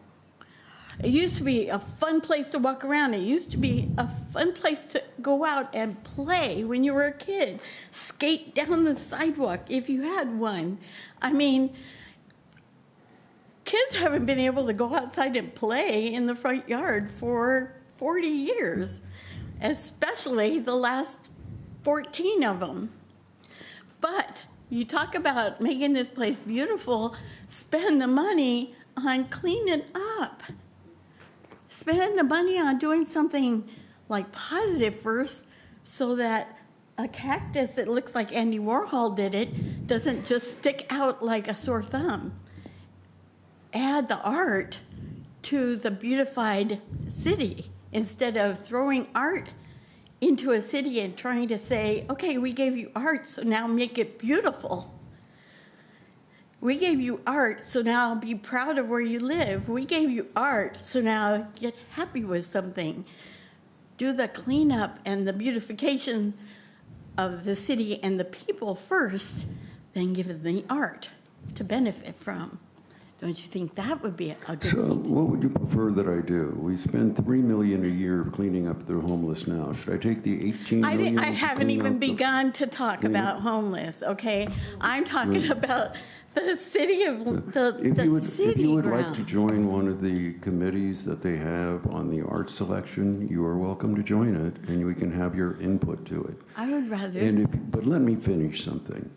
It used to be a fun place to walk around. It used to be a fun place to go out and play when you were a kid. Skate down the sidewalk if you had one. I mean, kids haven't been able to go outside and play in the front yard for 40 years, especially the last 14 of them. But you talk about making this place beautiful, spend the money on cleaning up. Spend the money on doing something like positive first so that a cactus that looks like Andy Warhol did it doesn't just stick out like a sore thumb. Add the art to the beautified city instead of throwing art into a city and trying to say, okay, we gave you art, so now make it beautiful. We gave you art, so now be proud of where you live. We gave you art, so now get happy with something. Do the cleanup and the beautification of the city and the people first, then give them the art to benefit from. Don't you think that would be a good So thing to do? what would you prefer that I do? We spend $3 million a year cleaning up the homeless now. Should I take the $18 million? I haven't clean even up the- begun to talk clean about up- homeless, okay? I'm talking about the city of, If you would city like to grounds. join one of the committees that they have on the art selection, you are welcome to join it, and we can have your input to it. I would rather. But let me finish something.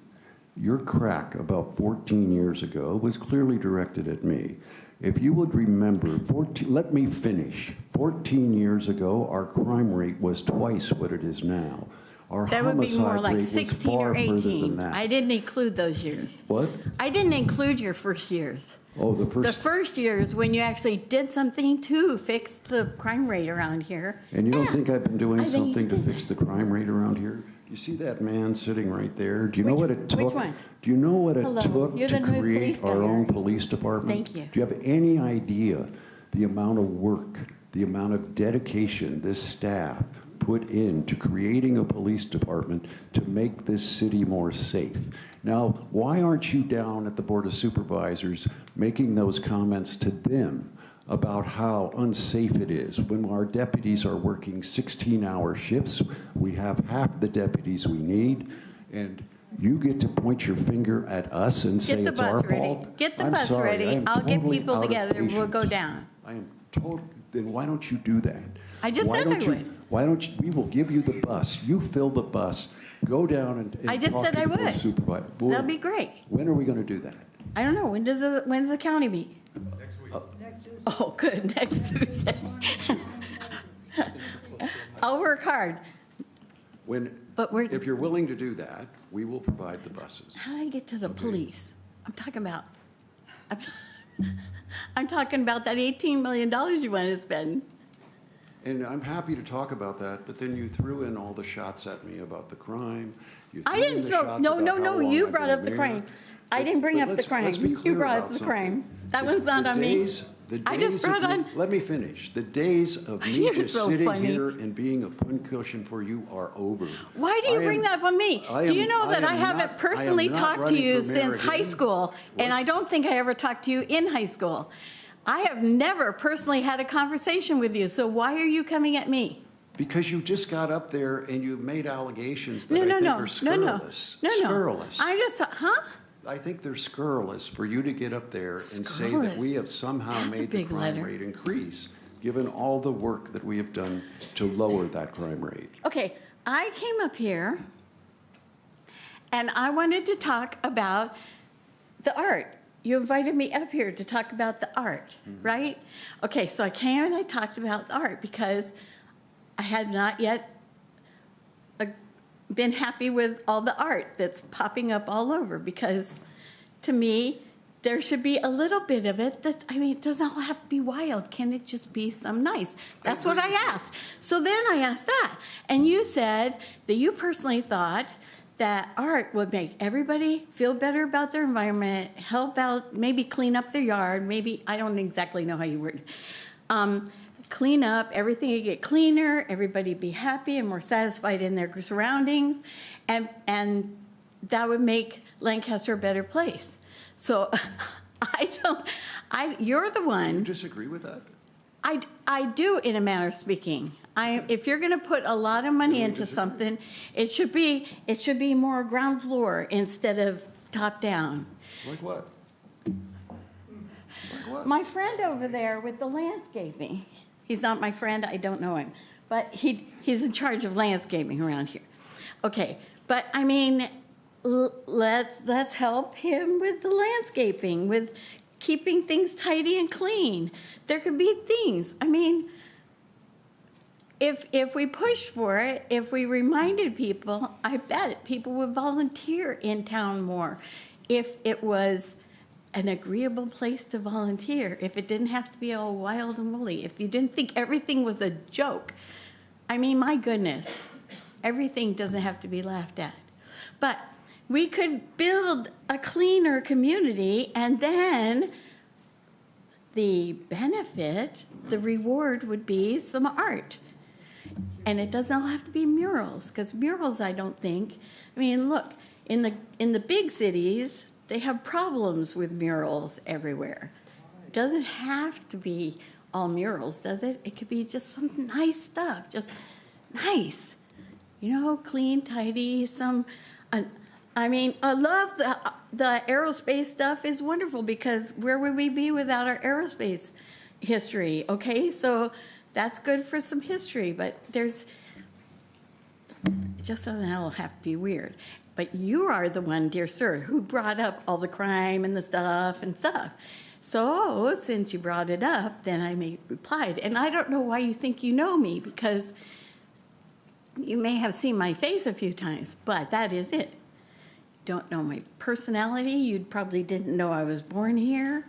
Your crack about 14 years ago was clearly directed at me. If you would remember, let me finish. 14 years ago, our crime rate was twice what it is now. Our That would be more homicide like rate was 16 far or further 18. than that. I didn't include those years. What? I didn't include your first years. Oh, the The first. first years when you actually did something to fix the crime rate around here. And you don't think I've been doing I think you something to did. fix the crime rate around here? Do you see that man sitting right there? Do you know what it took? which one? Do you know what it Hello, took you're to the new create police our own guy. police department? Thank you. Do you have any idea the amount of work, the amount of dedication this staff put into creating a police department to make this city more safe? Now, why aren't you down at the Board of Supervisors making those comments to them about how unsafe it is when our deputies are working 16-hour shifts? We have half the deputies we need, and you get to point your finger at us and say Get the it's our bus ready. fault? Get the I'm bus sorry, I ready. am I'll get totally people out of together and we'll go patience. down. I am told. Then why don't you do that? I just Why said I don't you- would. Why don't you? We will give you the bus. You fill the bus. Go down and I just talk said to I the Board of would. Supervisors. That'll be great. When are we going to do that? I don't know, when's the county meet? Next week. Oh, good, next Tuesday. I'll work hard. If you're willing to do that, we will provide the buses. How do I get to the police? I'm talking about that $18 million you want to spend. And I'm happy to talk about that, but then you threw in all the shots at me about the crime. You I threw in didn't the throw, shots no, about no, how no, long you I've brought been up the mayor. crime. I didn't bring up the crime. Let's be You clear brought about up the something. crime. That one's not on me. I just brought on. Let me finish. The days of me You're just so sitting funny. here and being a pincushion for you are over. Why do you bring that up on me? Do you know that I am haven't not- personally I am not talked to running you for mayor since high again. school? And I don't think I ever talked to you in high school. I have never personally had a conversation with you, so why are you coming at me? Because you just got up there and you made allegations that No, I no, think no, are no, scurrilous. no, no. Scurrilous. I just, huh? I think they're scurrilous for you to get up there and say that we have somehow That's a made the big crime letter. rate increase, given all the work that we have done to lower that crime rate. Okay, I came up here and I wanted to talk about the art. You invited me up here to talk about the art, right? Okay, so I came and I talked about the art because I had not yet been happy with all the art that's popping up all over, because to me, there should be a little bit of it that, I mean, it doesn't all have to be wild. Can it just be some nice? That's what I asked. So then I asked that. And you said that you personally thought that art would make everybody feel better about their environment, help out, maybe clean up their yard, maybe, I don't exactly know how you word it. Clean up, everything would get cleaner, everybody be happy and more satisfied in their surroundings, and that would make Lancaster a better place. So you're the one. You disagree with that? I do, in a manner of speaking. If you're going to put a lot of money into something, it should be more ground floor instead of top down. Like what? Like what? My friend over there with the landscaping, he's not my friend, I don't know him, but he's in charge of landscaping around here. Okay, but I mean, let's help him with the landscaping, with keeping things tidy and clean. There could be things, I mean, if we pushed for it, if we reminded people, I bet people would volunteer in town more if it was an agreeable place to volunteer, if it didn't have to be all wild and woolly, if you didn't think everything was a joke. I mean, my goodness, everything doesn't have to be laughed at. But we could build a cleaner community, and then the benefit, the reward would be some art. And it doesn't all have to be murals, because murals, I don't think, I mean, look, in the big cities, they have problems with murals everywhere. It doesn't have to be all murals, does it? It could be just some nice stuff, just nice. You know, clean, tidy, I mean, I love the aerospace stuff is wonderful, because where would we be without our aerospace history? Okay, so that's good for some history, but it just doesn't all have to be weird. But you are the one, dear sir, who brought up all the crime and the stuff and stuff. So since you brought it up, then I replied. And I don't know why you think you know me, because you may have seen my face a few times, but that is it. Don't know my personality. You probably didn't know I was born here.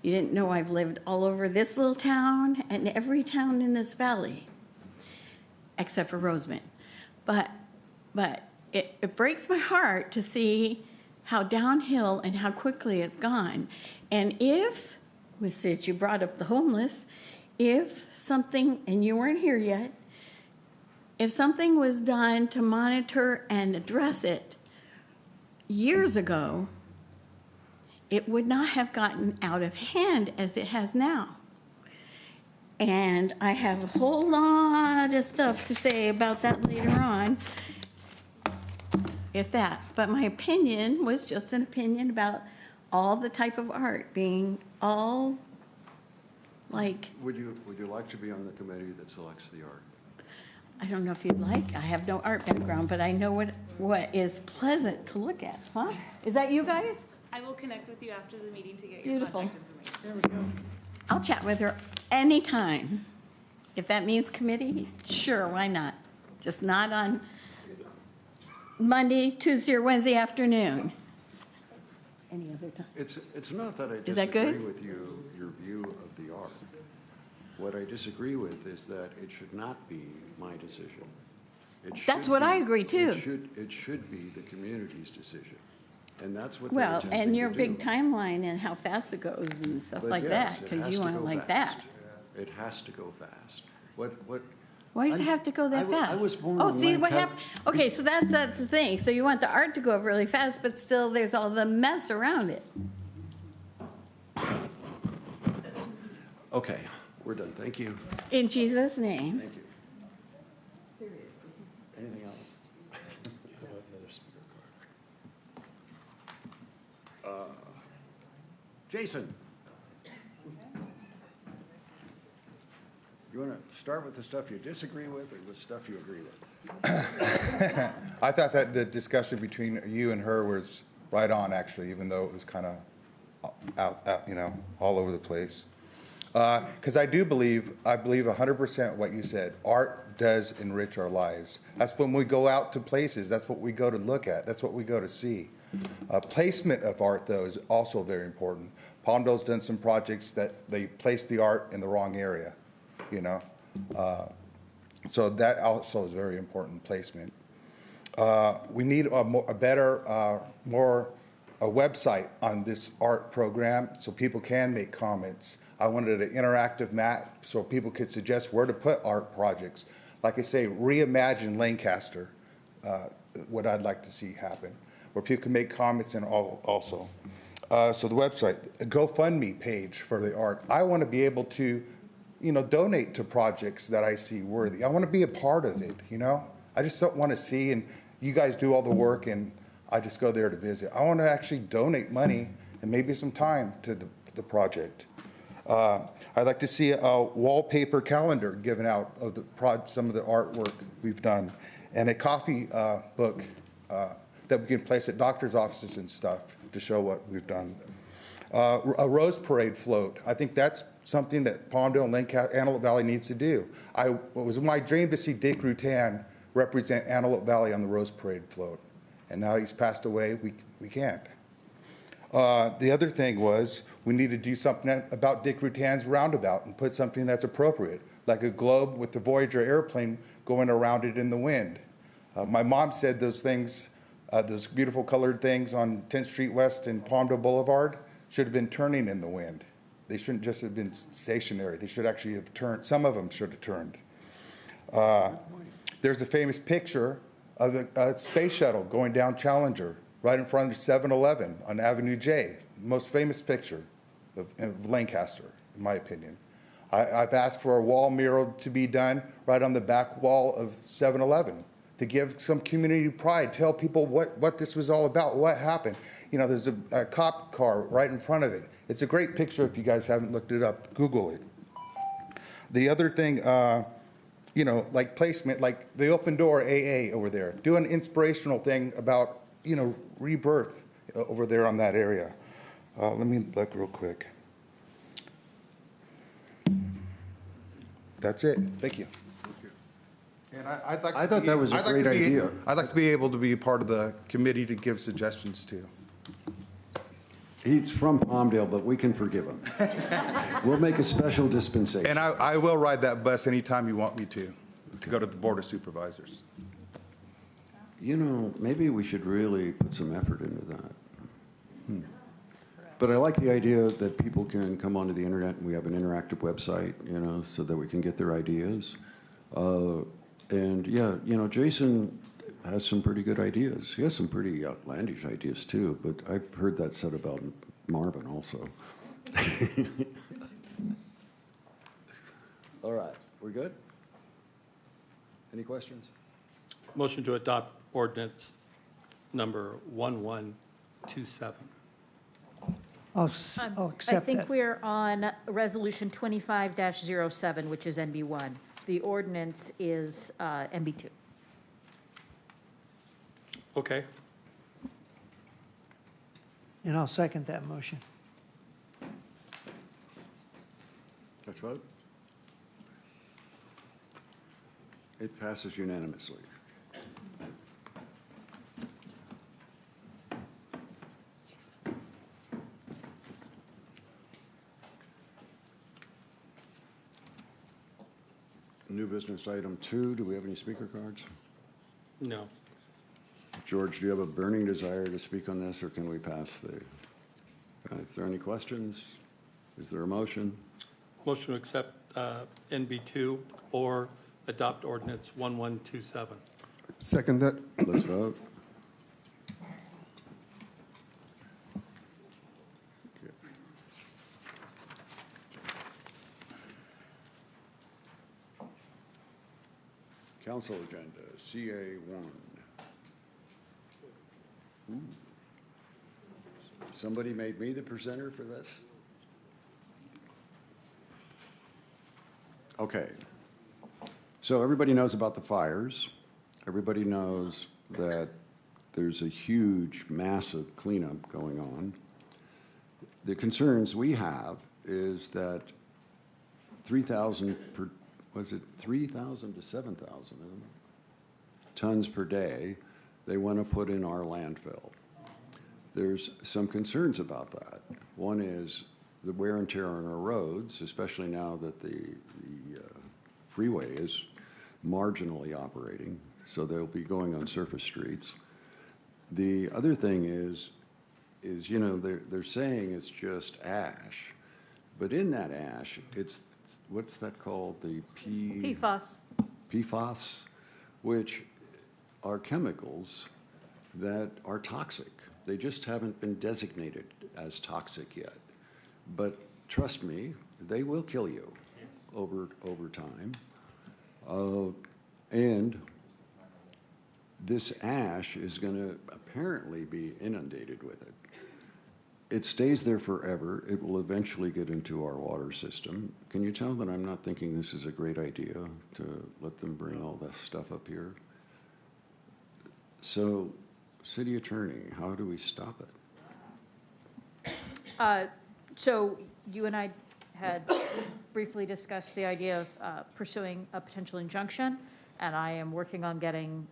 You didn't know I've lived all over this little town and every town in this valley, except for Roseman. But it breaks my heart to see how downhill and how quickly it's gone. And since you brought up the homeless, if something, and you weren't here yet, if something was done to monitor and address it years ago, it would not have gotten out of hand as it has now. And I have a whole lot of stuff to say about that later on, if that. But my opinion was just an opinion about all the type of art being all like... Would you like to be on the committee that selects the art? I don't know if you'd like. I have no art background, but I know what is pleasant to look at. Huh? Is that you guys? I will connect with you after the meeting to get Beautiful. your contact information. There we go. I'll chat with her anytime. If that means committee, sure, why not? Just not on Monday, Tuesday, or Wednesday afternoon. Any other time. It's not that I Is that disagree good? with your view of the art. What I disagree with is that it should not be my decision. That's what I agree, too. It should be the community's decision. And that's what Well, they're attempting and your to big do. timeline and how fast it goes and stuff But like yes, that, it because has you to want it go like fast. that. It has to go fast. Why does it have to go that fast? I was born Oh, in see what Lancaster. happened? Okay, so that's the thing. So you want the art to go up really fast, but still there's all the mess around it. Okay, we're done. Thank you. In Jesus' name. Thank you. Anything else? Jason. You want to start with the stuff you disagree with or the stuff you agree with? I thought that the discussion between you and her was right on, actually, even though it was kind of out, all over the place. Because I believe 100% what you said. Art does enrich our lives. That's when we go out to places. That's what we go to look at. That's what we go to see. Placement of art, though, is also very important. Pondo's done some projects that they place the art in the wrong area, So that also is very important, placement. We need a better, a website on this art program so people can make comments. I wanted an interactive map so people could suggest where to put art projects. Like I say, reimagine Lancaster, what I'd like to see happen, where people can make comments and also. So the website, a GoFundMe page for the art. I want to be able to, donate to projects that I see worthy. I want to be a part of it, I just don't want to see, and you guys do all the work, and I just go there to visit. I want to actually donate money and maybe some time to the project. I'd like to see a wallpaper calendar given out of some of the artwork we've done, and a coffee book that we can place at doctor's offices and stuff to show what we've done. A Rose Parade float. I think that's something that Palmdale and Lancaster, Antelope Valley needs to do. It was my dream to see Dick Rutan represent Antelope Valley on the Rose Parade float. And now he's passed away, we can't. The other thing was we need to do something about Dick Rutan's roundabout and put something that's appropriate, like a globe with the Voyager airplane going around it in the wind. My mom said those things, those beautiful colored things on 10th Street West and Palmdale Boulevard should have been turning in the wind. They shouldn't just have been stationary. They should actually have turned. Some of them should have turned. There's a famous picture of the space shuttle going down Challenger right in front of 7-Eleven on Avenue J. Most famous picture of Lancaster, in my opinion. I've asked for a wall mural to be done right on the back wall of 7-Eleven to give some community pride, tell people what this was all about, what happened. There's a cop car right in front of it. It's a great picture if you guys haven't looked it up. Google it. The other thing, like placement, like the Open Door AA over there. Do an inspirational thing about, rebirth over there on that area. Let me look real quick. That's it. Thank you. And I thought that was a great idea. I'd like to be able to be a part of the committee to give suggestions too. He's from Palmdale, but we can forgive him. We'll make a special dispensation. And I will ride that bus anytime you want me to go to the Board of Supervisors. Maybe we should really put some effort into that. But I like the idea that people can come onto the internet and we have an interactive website, so that we can get their ideas. And yeah, Jason has some pretty good ideas. He has some pretty outlandish ideas too, but I've heard that said about Marvin also. All right, we good? Any questions? Motion to adopt ordinance number 1127. I'll I accept think that. we're on Resolution 25-07, which is NB1. The ordinance is NB2. Okay. And I'll second that motion. Let's vote. It passes unanimously. New business item 2, do we have any speaker cards? No. George, do you have a burning desire to speak on this, or can we pass the, is there any questions? Is there a motion? Motion to accept NB2 or adopt ordinance 1127. Second that. Let's vote. Council agenda, CA1. Ooh. Somebody made me the presenter for this? Okay. So everybody knows about the fires. Everybody knows that there's a huge, massive cleanup going on. The concerns we have is that 3,000 per, was it 3,000 to 7,000 tons per day they want to put in our landfill. There's some concerns about that. One is the wear and tear on our roads, especially now that the freeway is marginally operating. so they'll be going on surface streets. The other thing is, you know, they're saying it's just ash, but in that ash, it's, what's that called? The PFAS. PFAS, which are chemicals that are toxic. They just haven't been designated as toxic yet. But trust me, they will kill you over time. And this ash is going to apparently be inundated with it. It stays there forever. It will eventually get into our water system. Can you tell that I'm not thinking this is a great idea to let them bring all this stuff up here? So, city attorney, how do we stop it? So you and I had briefly discussed the idea of pursuing a potential injunction, and I am working on getting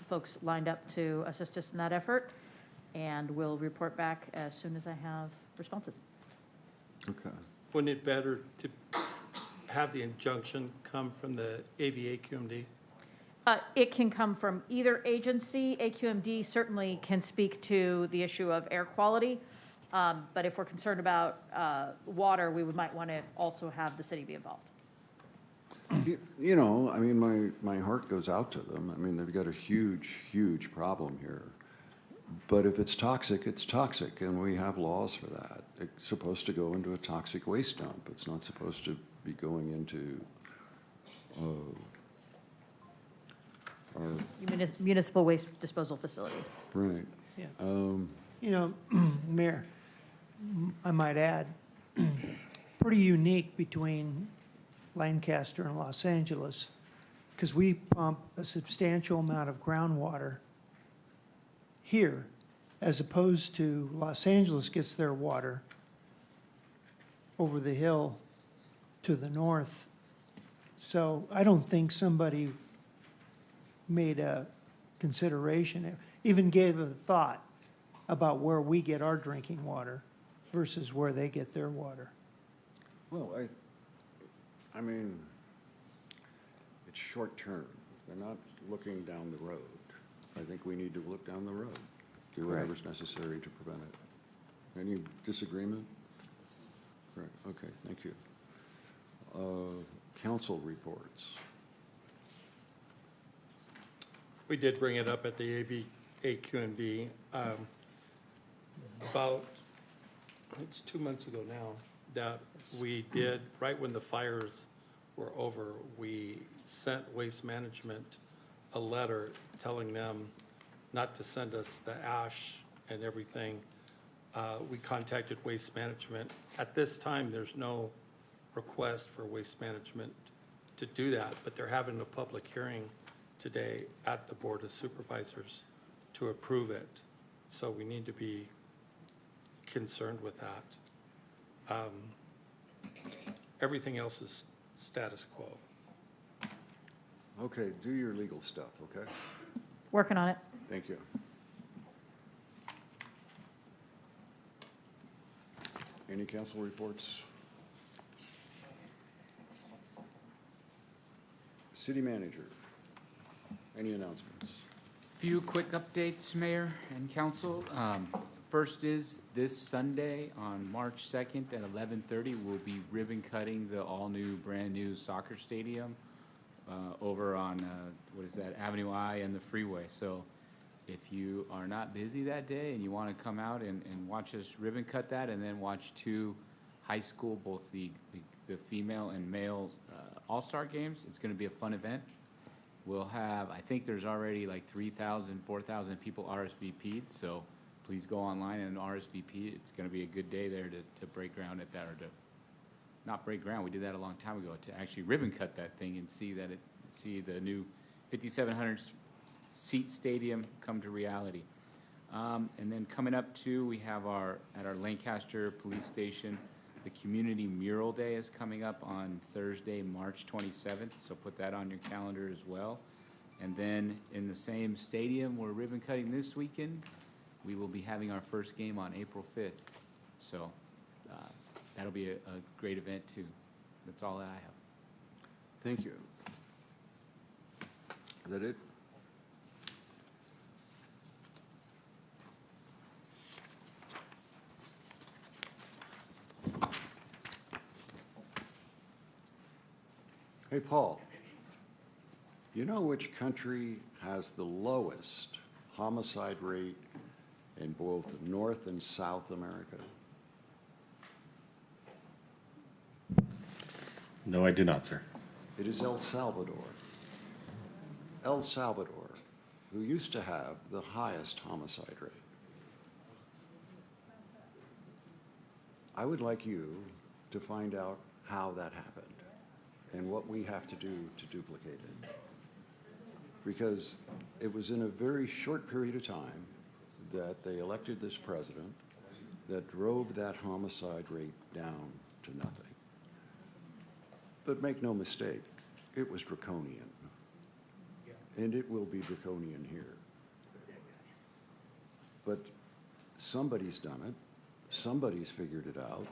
folks lined up to assist us in that effort, and we'll report back as soon as I have responses. Okay. Wouldn't it better to have the injunction come from the AVAQMD? It can come from either agency. AQMD certainly can speak to the issue of air quality, but if we're concerned about water, we might want to also have the city be involved. You know, I mean, my heart goes out to them. I mean, they've got a huge problem here. But if it's toxic, and we have laws for that. It's supposed to go into a toxic waste dump. It's not supposed to be going into our Municipal waste disposal facility. right. Yeah. You know, Mayor, I might add, pretty unique between Lancaster and Los Angeles, because we pump a substantial amount of groundwater here, as opposed to Los Angeles gets their water over the hill to the north. So I don't think somebody made a consideration, even gave a thought about where we get our drinking water versus where they get their water. Well, I mean, it's short term. They're not looking down the road. I think we need to look down the road, do whatever's necessary to prevent it. Any disagreement? Right, okay, thank you. Council reports. We did bring it up at the AVAQMD about, it's 2 months ago now, that we did, right when the fires were over, we sent Waste Management a letter telling them not to send us the ash and everything. We contacted Waste Management. At this time, there's no request for Waste Management to do that, but they're having a public hearing today at the Board of Supervisors to approve it. So we need to be concerned with that. Everything else is status quo. Okay, do your legal stuff, okay? Working on it. Thank you. Any council reports? City manager, any announcements? Few quick updates, Mayor and Council. First is this Sunday on March 2nd at 11:30, we'll be ribbon cutting the all-new, brand-new soccer stadium over on, what is that, Avenue I and the freeway. So if you are not busy that day and you want to come out and watch us ribbon cut that and then watch two high school, both the female and male all-star games, it's going to be a fun event. We'll have, I think there's already like 3,000, 4,000 people RSVP'd, so please go online and RSVP. It's going to be a good day there to break ground at that, or to not break ground. We did that a long time ago, to actually ribbon cut that thing and see the new 5,700 seat stadium come to reality. And then coming up too, we have at our Lancaster Police Station, the Community Mural Day is coming up on Thursday, March 27th, so put that on your calendar as well. And then in the same stadium, we're ribbon cutting this weekend. We will be having our first game on April 5th. So that'll be a great event too. That's all that I have. Thank you. Is that it? Hey, Paul, you know which country has the lowest homicide rate in both North and South America? No, I do not, sir. It is El Salvador. El Salvador, who used to have the highest homicide rate. I would like you to find out how that happened and what we have to do to duplicate it. Because it was in a very short period of time that they elected this president that drove that homicide rate down to nothing. But make no mistake, it was draconian. And it will be draconian here. But somebody's done it. Somebody's figured it out.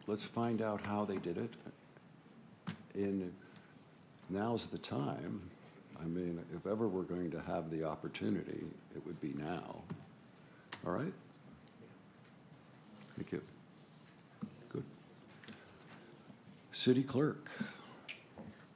Let's find out how they did it. And now's the time. I mean, if ever we're going to have the opportunity, it would be now. All right? Thank you. Good. City Clerk.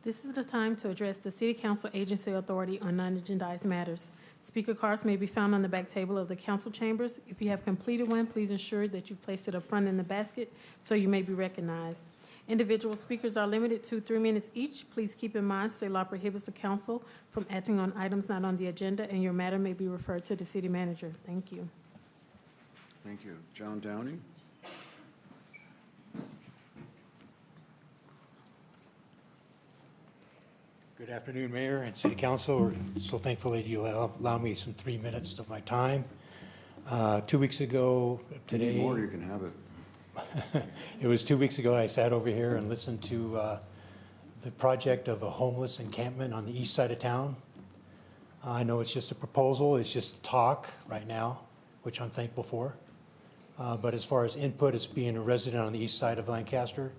This is the time to address the City Council Agency Authority on non-agendized matters. Speaker cards may be found on the back table of the council chambers. If you have completed one, please ensure that you've placed it up front in the basket so you may be recognized. Individual speakers are limited to 3 minutes each. Please keep in mind, state law prohibits the council from acting on items not on the agenda, and your matter may be referred to the city manager. Thank you. Thank you. John Downey. Good afternoon, Mayor and City Council. We're so thankful that you allow me some 3 minutes of my time. 2 weeks ago today. Any more, you can have it. It was 2 weeks ago I sat over here and listened to the project of a homeless encampment on the east side of town. I know it's just a proposal, it's just talk right now, which I'm thankful for. But as far as input, it's being a resident on the east side of Lancaster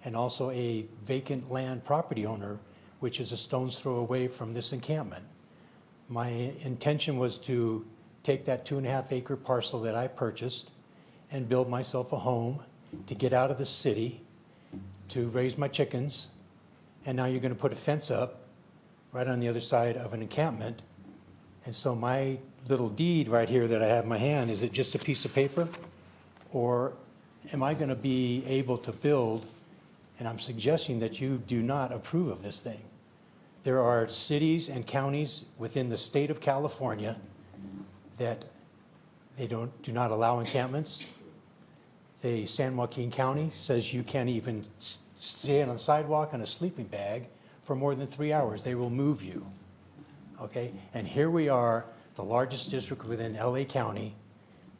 and also a vacant land property owner, which is a stone's throw away from this encampment. My intention was to take that 2.5 acre parcel that I purchased and build myself a home to get out of the city, to raise my chickens, and now you're gonna put a fence up right on the other side of an encampment. And so my little deed right here that I have in my hand, is it just a piece of paper? Or am I gonna be able to build? And I'm suggesting that you do not approve of this thing. There are cities and counties within the state of California that they do not allow encampments. The San Joaquin County says you can't even stay on the sidewalk in a sleeping bag for more than 3 hours. They will move you, okay? And here we are, the largest district within LA County,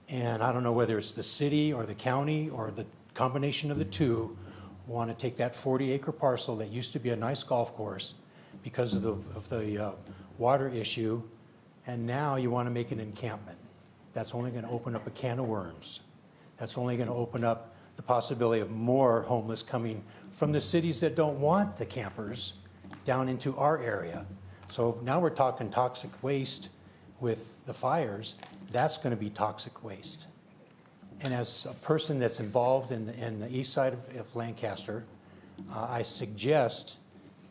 and I don't know whether it's the city or the county or the combination of the two, want to take that 40 acre parcel that used to be a nice golf course because of the water issue, and now you want to make an encampment. That's only going to open up a can of worms. That's only going to open up the possibility of more homeless coming from the cities that don't want the campers down into our area. So now we're talking toxic waste with the fires. That's going to be toxic waste. And as a person that's involved in the east side of Lancaster, I suggest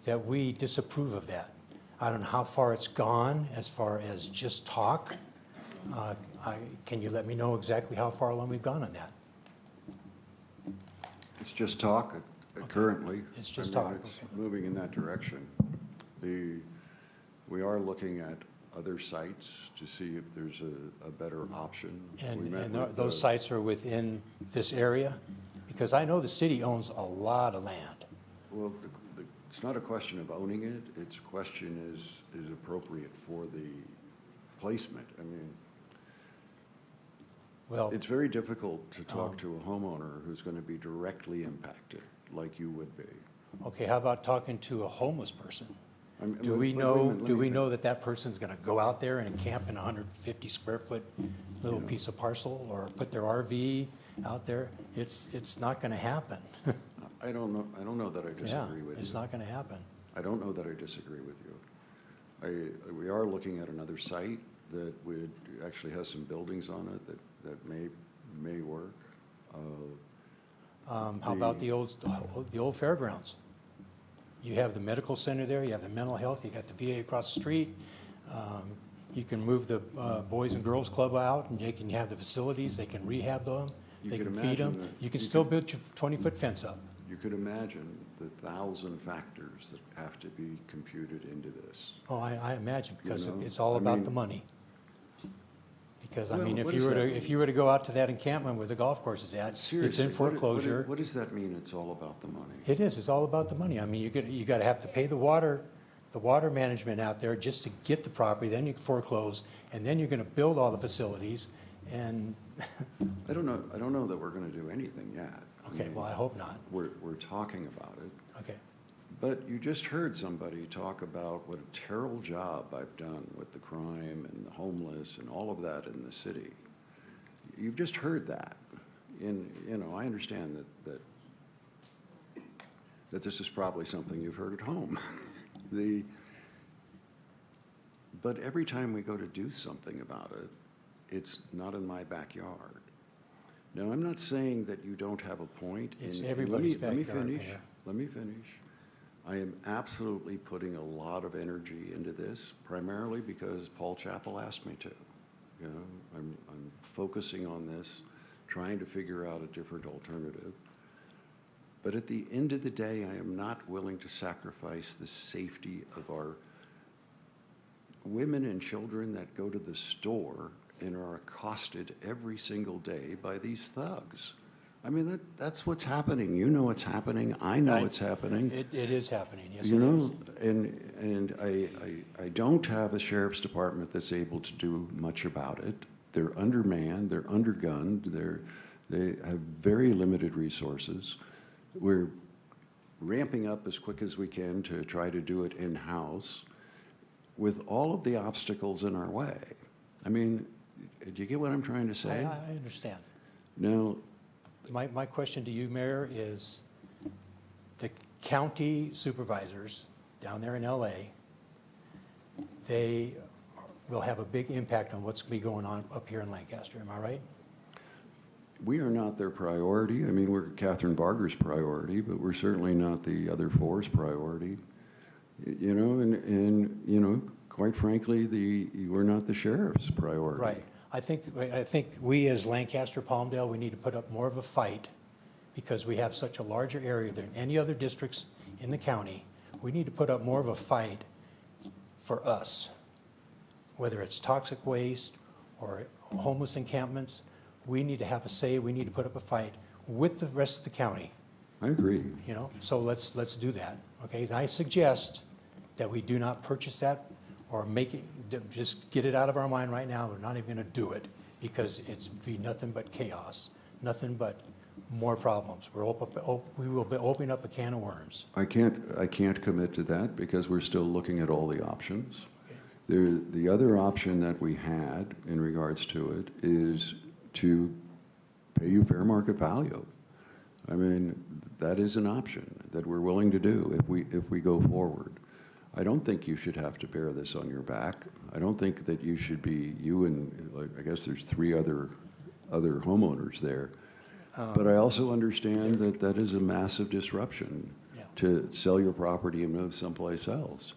that we disapprove of that. I don't know how far it's gone as far as just talk. Can you let me know exactly how far along we've gone on that? It's just talk currently. It's just I mean, talk, It's okay. moving in that direction. We are looking at other sites to see if there's a better option. We And, met and with those sites are within this area? Because I know the city owns a lot of land. Well, it's not a question of owning it. It's a question is appropriate for the placement. I mean, well, it's very difficult to talk to a homeowner who's going to be directly impacted, like you would be. Okay, how about talking to a homeless person? Do wait we a know, minute, let do me we finish. know that that person's gonna go out there and camp in a 150 square foot little piece of parcel or put their RV out there? It's not gonna happen. I don't know that I disagree with you. It's not gonna happen. I don't know that I disagree with you. We are looking at another site that would actually has some buildings on it that may work. How about the old fairgrounds? You have the medical center there, you have the mental health, you got the VA across the street. You can move the Boys and Girls Club out, and they can have the facilities, they can rehab them, You they could can feed them. imagine that- You can you still could- build your 20-foot fence up. You could imagine the 1,000 factors that have to be computed into this. Oh, I imagine, because know, it's all I about mean- the money. Because, I Well, mean, what if does that if mean? you were to go out to that encampment where the golf course is at, it's Seriously, in foreclosure. What does that mean, it's all about the money? It is, it's all about the money. I mean, you gotta have to pay the water management out there just to get the property, then you foreclose, and then you're gonna build all the facilities, and, I don't know that we're gonna do anything yet. okay, well, I hope not. We're talking about it. Okay. But you just heard somebody talk about what a terrible job I've done with the crime and the homeless and all of that in the city. You've just heard that. And, I understand that this is probably something you've heard at home. But every time we go to do something about it, it's not in my backyard. Now, I'm not saying that you don't have a point. It's and everybody's let me backyard, finish. Mayor. Let me finish. I am absolutely putting a lot of energy into this, primarily because Paul Chappell asked me to. I'm focusing on this, trying to figure out a different alternative. But at the end of the day, I am not willing to sacrifice the safety of our women and children that go to the store and are accosted every single day by these thugs. I mean, that's what's happening. You know what's happening. I know it's happening. It is happening, yes, You it know, is. and I don't have a sheriff's department that's able to do much about it. They're undermanned, they're undergunned, they have very limited resources. We're ramping up as quick as we can to try to do it in-house with all of the obstacles in our way. I mean, do you get what I'm trying to say? I understand. Now, My question to you, Mayor, is the county supervisors down there in LA, they will have a big impact on what's going to be going on up here in Lancaster, am I right? we are not their priority. I mean, we're Catherine Barger's priority, but we're certainly not the other four's priority. You know, and you know, quite frankly, we're not the sheriff's priority. Right. I think we as Lancaster, Palmdale, we need to put up more of a fight because we have such a larger area than any other districts in the county. We need to put up more of a fight for us, whether it's toxic waste or homeless encampments. We need to have a say. We need to put up a fight with the rest of the county. I agree. You know, so let's do that. Okay, and I suggest that we do not purchase that or make it, just get it out of our mind right now. We're not even going to do it because it's be nothing but chaos, nothing but more problems. We will be opening up a can of worms. I can't commit to that because we're still looking at all the options. The other option that we had in regards to it is to pay you fair market value. I mean, that is an option that we're willing to do if we go forward. I don't think you should have to bear this on your back. I don't think that you should be, you and, like, I guess there's 3 other homeowners there. But I also understand that that is a massive disruption to sell your property and move someplace else.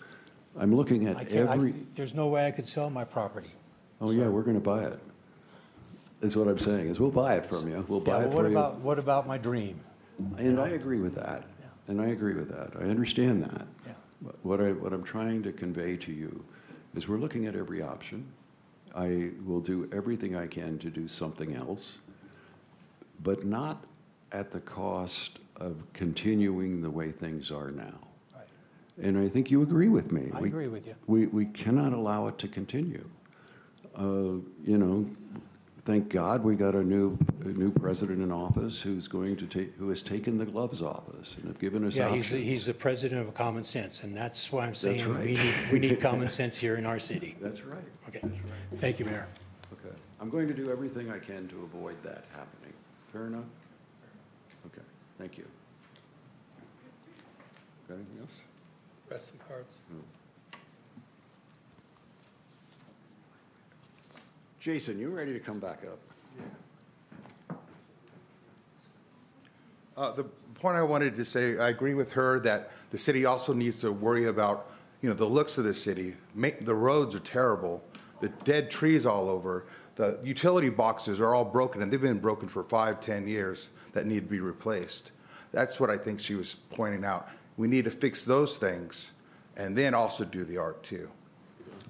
I'm looking at There's no way I could sell my property. Oh, yeah, we're going to buy it. Is what I'm saying, is we'll buy it from you. We'll buy it for you. What about my dream? And I agree with that. And I agree with that. I understand that. Yeah. What I'm trying to convey to you is we're looking at every option. I will do everything I can to do something else, but not at the cost of continuing the way things are now. Right. And I think you agree with me. I agree with you. We cannot allow it to continue. You know, thank God we got a new president in office who has taken the gloves off us and have given us options. He's the president of common sense, and that's why I'm saying right. we need common sense here in our city. That's right. Okay. That's right. Thank you, Mayor. Okay. I'm going to do everything I can to avoid that happening. Fair enough? Okay. Thank you. Got anything else? Rest of the cards. Jason, you ready to come back up? The point I wanted to say, I agree with her that the city also needs to worry about, the looks of the city. The roads are terrible, the dead trees all over, the utility boxes are all broken, and they've been broken for 5-10 years that need to be replaced. That's what I think she was pointing out. We need to fix those things and then also do the art too.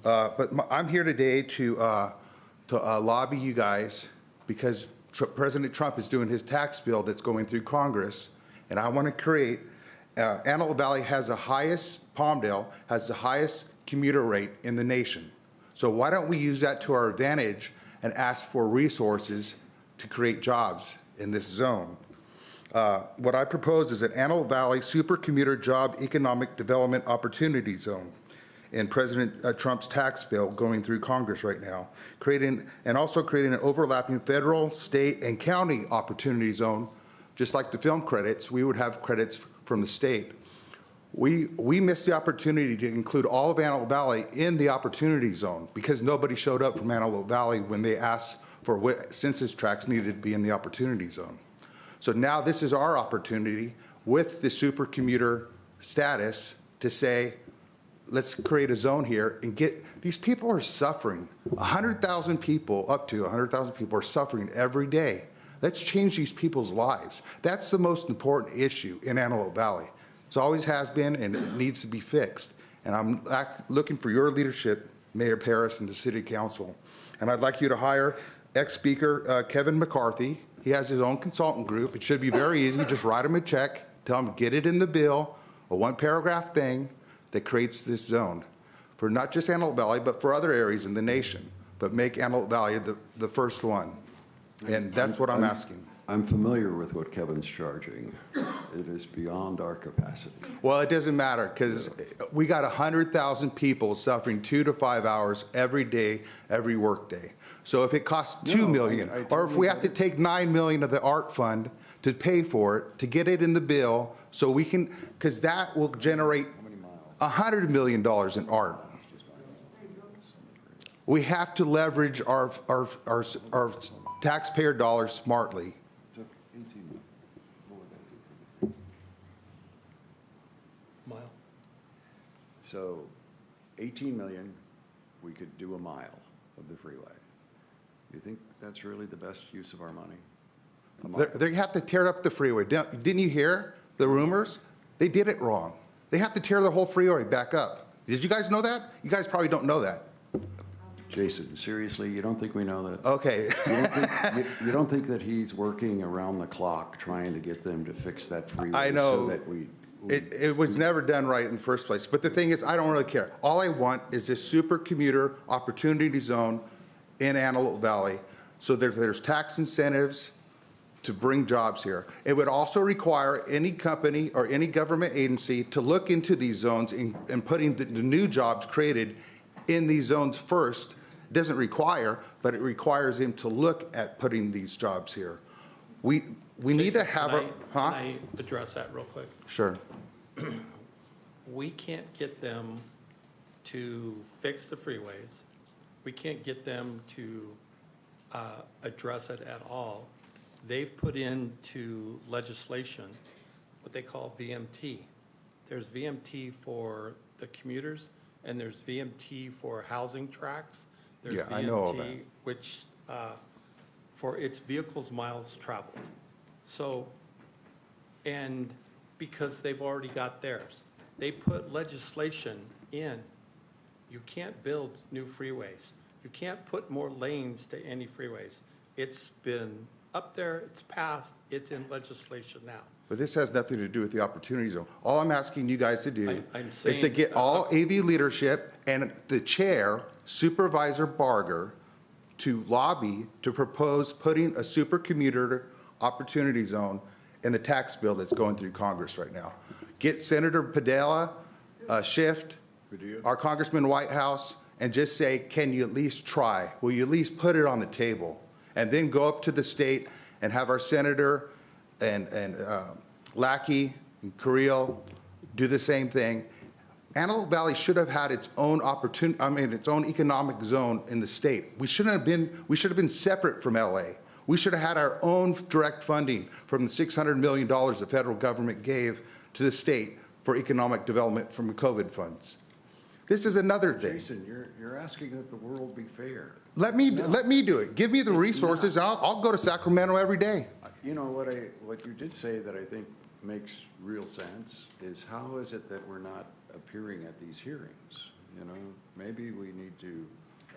I'm here today to lobby you guys because President Trump is doing his tax bill that's going through Congress, and I want to create, Antelope Valley has the highest, Palmdale has the highest commuter rate in the nation. So why don't we use that to our advantage and ask for resources to create jobs in this zone? What I propose is an Antelope Valley Supercommuter Job Economic Development Opportunity Zone in President Trump's tax bill going through Congress right now, also creating an overlapping federal, state, and county opportunity zone. Just like the film credits, we would have credits from the state. We missed the opportunity to include all of Antelope Valley in the opportunity zone because nobody showed up from Antelope Valley when they asked for what census tracts needed to be in the opportunity zone. So now this is our opportunity with the supercommuter status to say, let's create a zone here and these people are suffering. 100,000 people, up to 100,000 people are suffering every day. Let's change these people's lives. That's the most important issue in Antelope Valley. It always has been, and it needs to be fixed. And I'm looking for your leadership, Mayor Paris and the City Council. And I'd like you to hire ex-Speaker Kevin McCarthy. He has his own consultant group. It should be very easy. Just write him a check, tell him get it in the bill, a one-paragraph thing that creates this zone for not just Antelope Valley, but for other areas in the nation. But make Antelope Valley the first one. And that's what I'm asking. I'm familiar with what Kevin's charging. It is beyond our capacity. Well, it doesn't matter because we got 100,000 people suffering 2 to 5 hours every day, every work day. So if it costs $2 million, or if we have to take $9 million of the art fund to pay for it, to get it in the bill, so we can, because that will generate $100 million in art. We have to leverage our taxpayer dollars smartly. Mile. So 18 million, we could do a mile of the freeway. You think that's really the best use of our money? They have to tear up the freeway. Didn't you hear the rumors? They did it wrong. They have to tear the whole freeway back up. Did you guys know that? You guys probably don't know that. Jason, seriously, you don't think we know that? Okay. You don't think that he's working around the clock trying to get them to fix that freeway? I know. So that it was never done right in the first place. But the thing is, I don't really care. All I want is this super commuter opportunity zone in Antelope Valley so that there's tax incentives to bring jobs here. It would also require any company or any government agency to look into these zones and putting the new jobs created in these zones first. It doesn't require, but it requires him to look at putting these jobs here. We need to have Can I address that real quick? Sure. We can't get them to fix the freeways. We can't get them to address it at all. They've put into legislation what they call VMT. There's VMT for the commuters, and there's VMT for housing tracts. There's Yeah, VMT, I know all that. which for its vehicles miles traveled. So, and because they've already got theirs, they put legislation in. You can't build new freeways. You can't put more lanes to any freeways. It's been up there, it's passed, it's in legislation now. But this has nothing to do with the opportunity zone. All I'm asking you guys to do I'm is to saying- get all AV leadership and the chair, Supervisor Barger, to lobby to propose putting a super commuter opportunity zone in the tax bill that's going through Congress right now. Get Senator Padilla, Schiff, our Congressman Whitehouse, and just say, can you at least try? Will you at least put it on the table? And then go up to the state and have our senator and Lackey and Carrillo do the same thing. Antelope Valley should have had its own its own economic zone in the state. We should have been separate from LA. We should have had our own direct funding from the $600 million the federal government gave to the state for economic development from COVID funds. This is another thing. Jason, you're asking that the world be fair. Let me do it. Give me the resources, and I'll go to Sacramento every day. You know, what you did say that I think makes real sense is how is it that we're not appearing at these hearings? You know, maybe we need to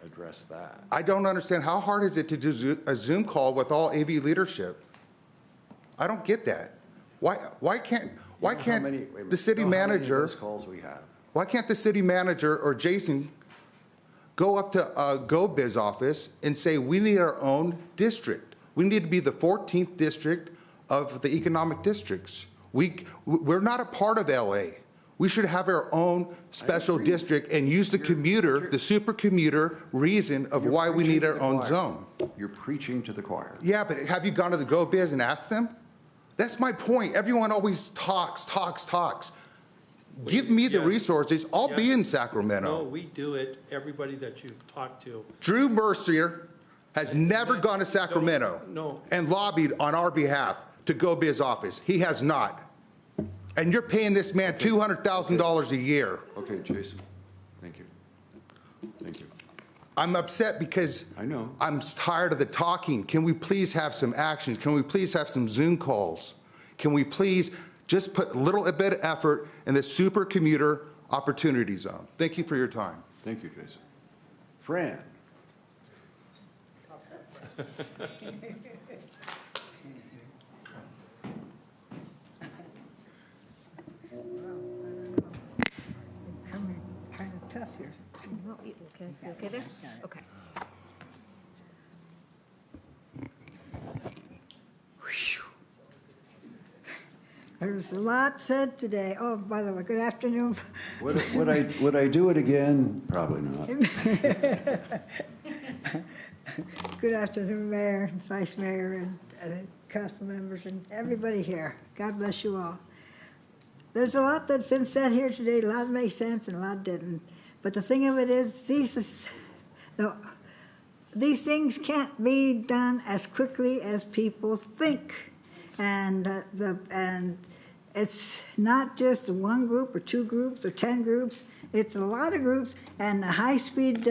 address that. I don't understand. How hard is it to do a Zoom call with all AV leadership? I don't get that. Why can't the city manager? Calls we have. Why can't the city manager or Jason go up to GoBiz office and say, we need our own district. We need to be the 14th district of the economic districts. We're not a part of LA. We should have our own special district and use the commuter, the super commuter reason of why we need our own zone. You're preaching to the choir. Yeah, but have you gone to the GoBiz and asked them? That's my point. Everyone always talks. Give me the resources. I'll be in Sacramento. No, we do it. Everybody that you've talked to. Drew Mercier has never gone to Sacramento and lobbied on our behalf to GoBiz office. He has not. And you're paying this man $200,000 a year. Okay, Jason. Thank you. Thank you. I'm upset because I know. I'm tired of the talking. Can we please have some action? Can we please have some Zoom calls? Can we please just put a little bit of effort in the super commuter opportunity zone? Thank you for your time. Thank you, Jason. Fran. Kind of tough here. Okay, you okay there? Okay. There's a lot said today. Oh, by the way, good afternoon. Would I do it again? Probably not. Good afternoon, Mayor, Vice Mayor, and council members, and everybody here. God bless you all. There's a lot that's been said here today. A lot makes sense and a lot didn't. But the thing of it is, these things can't be done as quickly as people think. And it's not just one group or two groups or 10 groups. It's a lot of groups. And the high-speed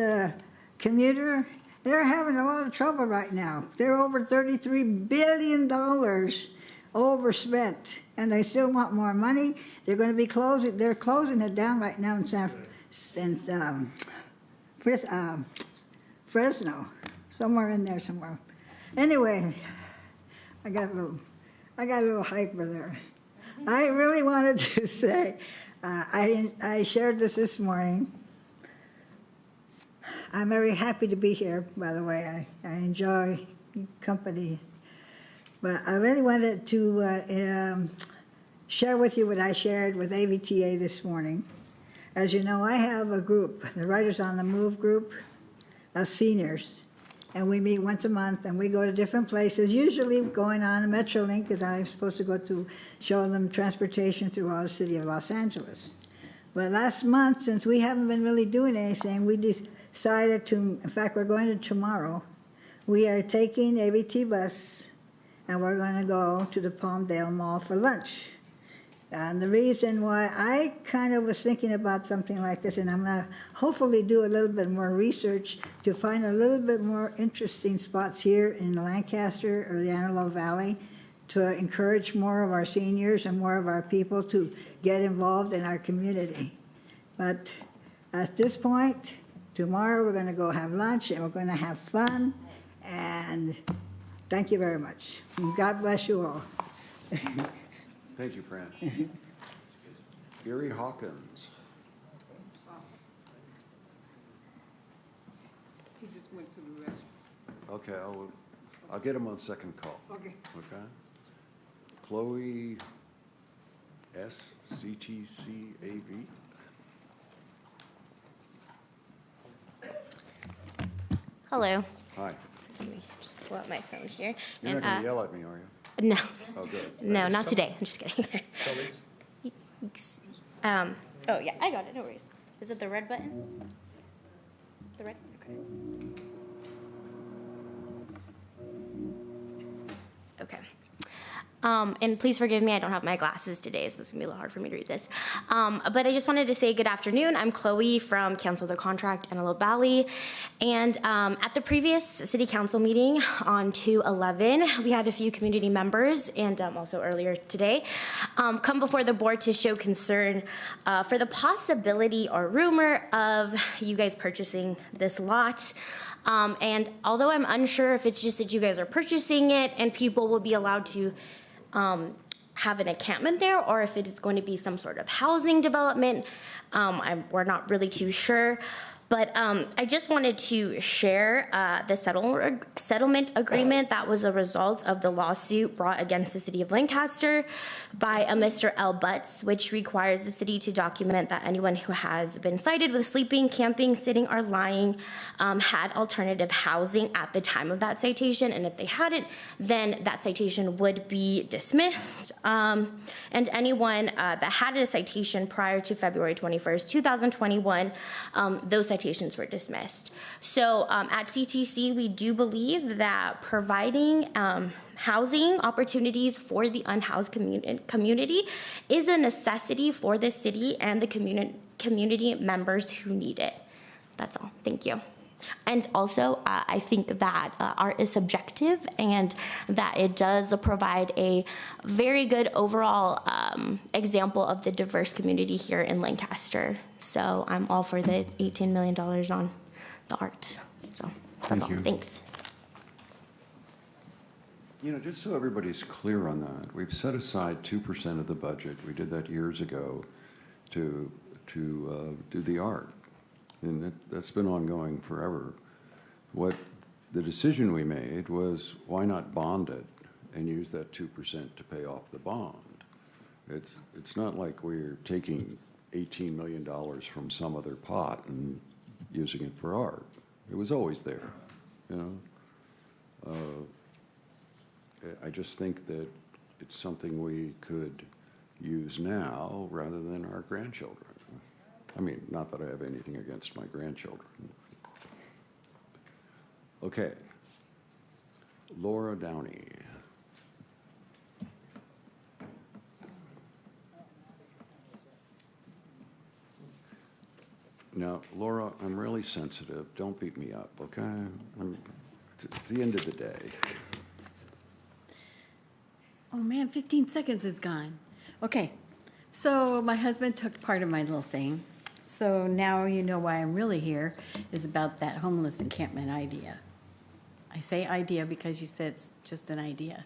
commuter, they're having a lot of trouble right now. They're over $33 billion overspent, and they still want more money. They're going to be closing. They're closing it down right now in Fresno, somewhere in there somewhere. Anyway, I got a little hyper there. I really wanted to say, I shared this morning. I'm very happy to be here, by the way. I enjoy company. But I really wanted to share with you what I shared with AVTA this morning. As you know, I have a group, the Writers on the Move group of seniors. And we meet once a month, and we go to different places, usually going on a Metrolink, because I'm supposed to go to show them transportation throughout the city of Los Angeles. But last month, since we haven't been really doing anything, we decided to, in fact, we're going to tomorrow, we are taking AVT bus, and we're going to go to the Palmdale Mall for lunch. And the reason why I kind of was thinking about something like this, and I'm going to hopefully do a little bit more research to find a little bit more interesting spots here in Lancaster or the Antelope Valley to encourage more of our seniors and more of our people to get involved in our community. But at this point, tomorrow we're going to go have lunch and we're going to have fun. And thank you very much. And God bless you all. Thank you, Fran. Gary Hawkins. He just went to the restroom. Okay, I'll get him on second call. Okay. Okay. Chloe S. CTCAV. Hello. Hi. Let me just pull out my phone here. You're not going to yell at me, are you? No. Oh, good. No, not today. I'm just kidding. Oh, yeah, I got it. No worries. Is it the red button? The red? Okay. Okay. And please forgive me, I don't have my glasses today, so it's gonna be a little hard for me to read this. But I just wanted to say good afternoon. I'm Chloe from Cancel the Contract Antelope Valley. And at the previous city council meeting on 2/11, we had a few community members, and also earlier today, come before the board to show concern for the possibility or rumor of you guys purchasing this lot. And although I'm unsure if it's just that you guys are purchasing it and people will be allowed to have an encampment there, or if it is going to be some sort of housing development, we're not really too sure. But I just wanted to share the settlement agreement that was a result of the lawsuit brought against the city of Lancaster by a Mr. L. Butts, which requires the city to document that anyone who has been cited with sleeping, camping, sitting, or lying had alternative housing at the time of that citation. And if they hadn't, then that citation would be dismissed. And anyone that had a citation prior to February 21st, 2021, those citations were dismissed. So at CTC, we do believe that providing housing opportunities for the unhoused community is a necessity for the city and the community members who need it. That's all. Thank you. And also, I think that art is subjective and that it does provide a very good overall example of the diverse community here in Lancaster. So I'm all for the $18 million on the art. So that's all. Thanks. You know, just so everybody's clear on that, we've set aside 2% of the budget. We did that years ago to do the art. And that's been ongoing forever. What the decision we made was, why not bond it and use that 2% to pay off the bond? It's not like we're taking $18 million from some other pot and using it for art. It was always there, you know? I just think that it's something we could use now rather than our grandchildren. I mean, not that I have anything against my grandchildren. Okay. Laura Downey. Now, Laura, I'm really sensitive. Don't beat me up, okay? It's the end of the day. Oh man, 15 seconds is gone. Okay, so my husband took part of my little thing. So now you know why I'm really here, is about that homeless encampment idea. I say idea because you said it's just an idea.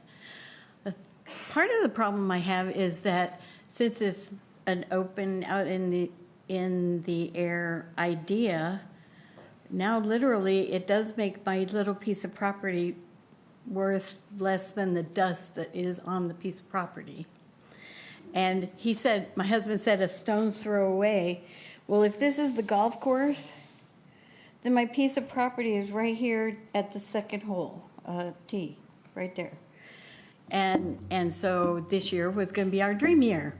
Part of the problem I have is that since it's an open, out in the air idea, now literally it does make my little piece of property worth less than the dust that is on the piece of property. And he said, my husband said, a stone's throw away. Well, if this is the golf course, then my piece of property is right here at the second hole, tee, right there. And so this year was going to be our dream year.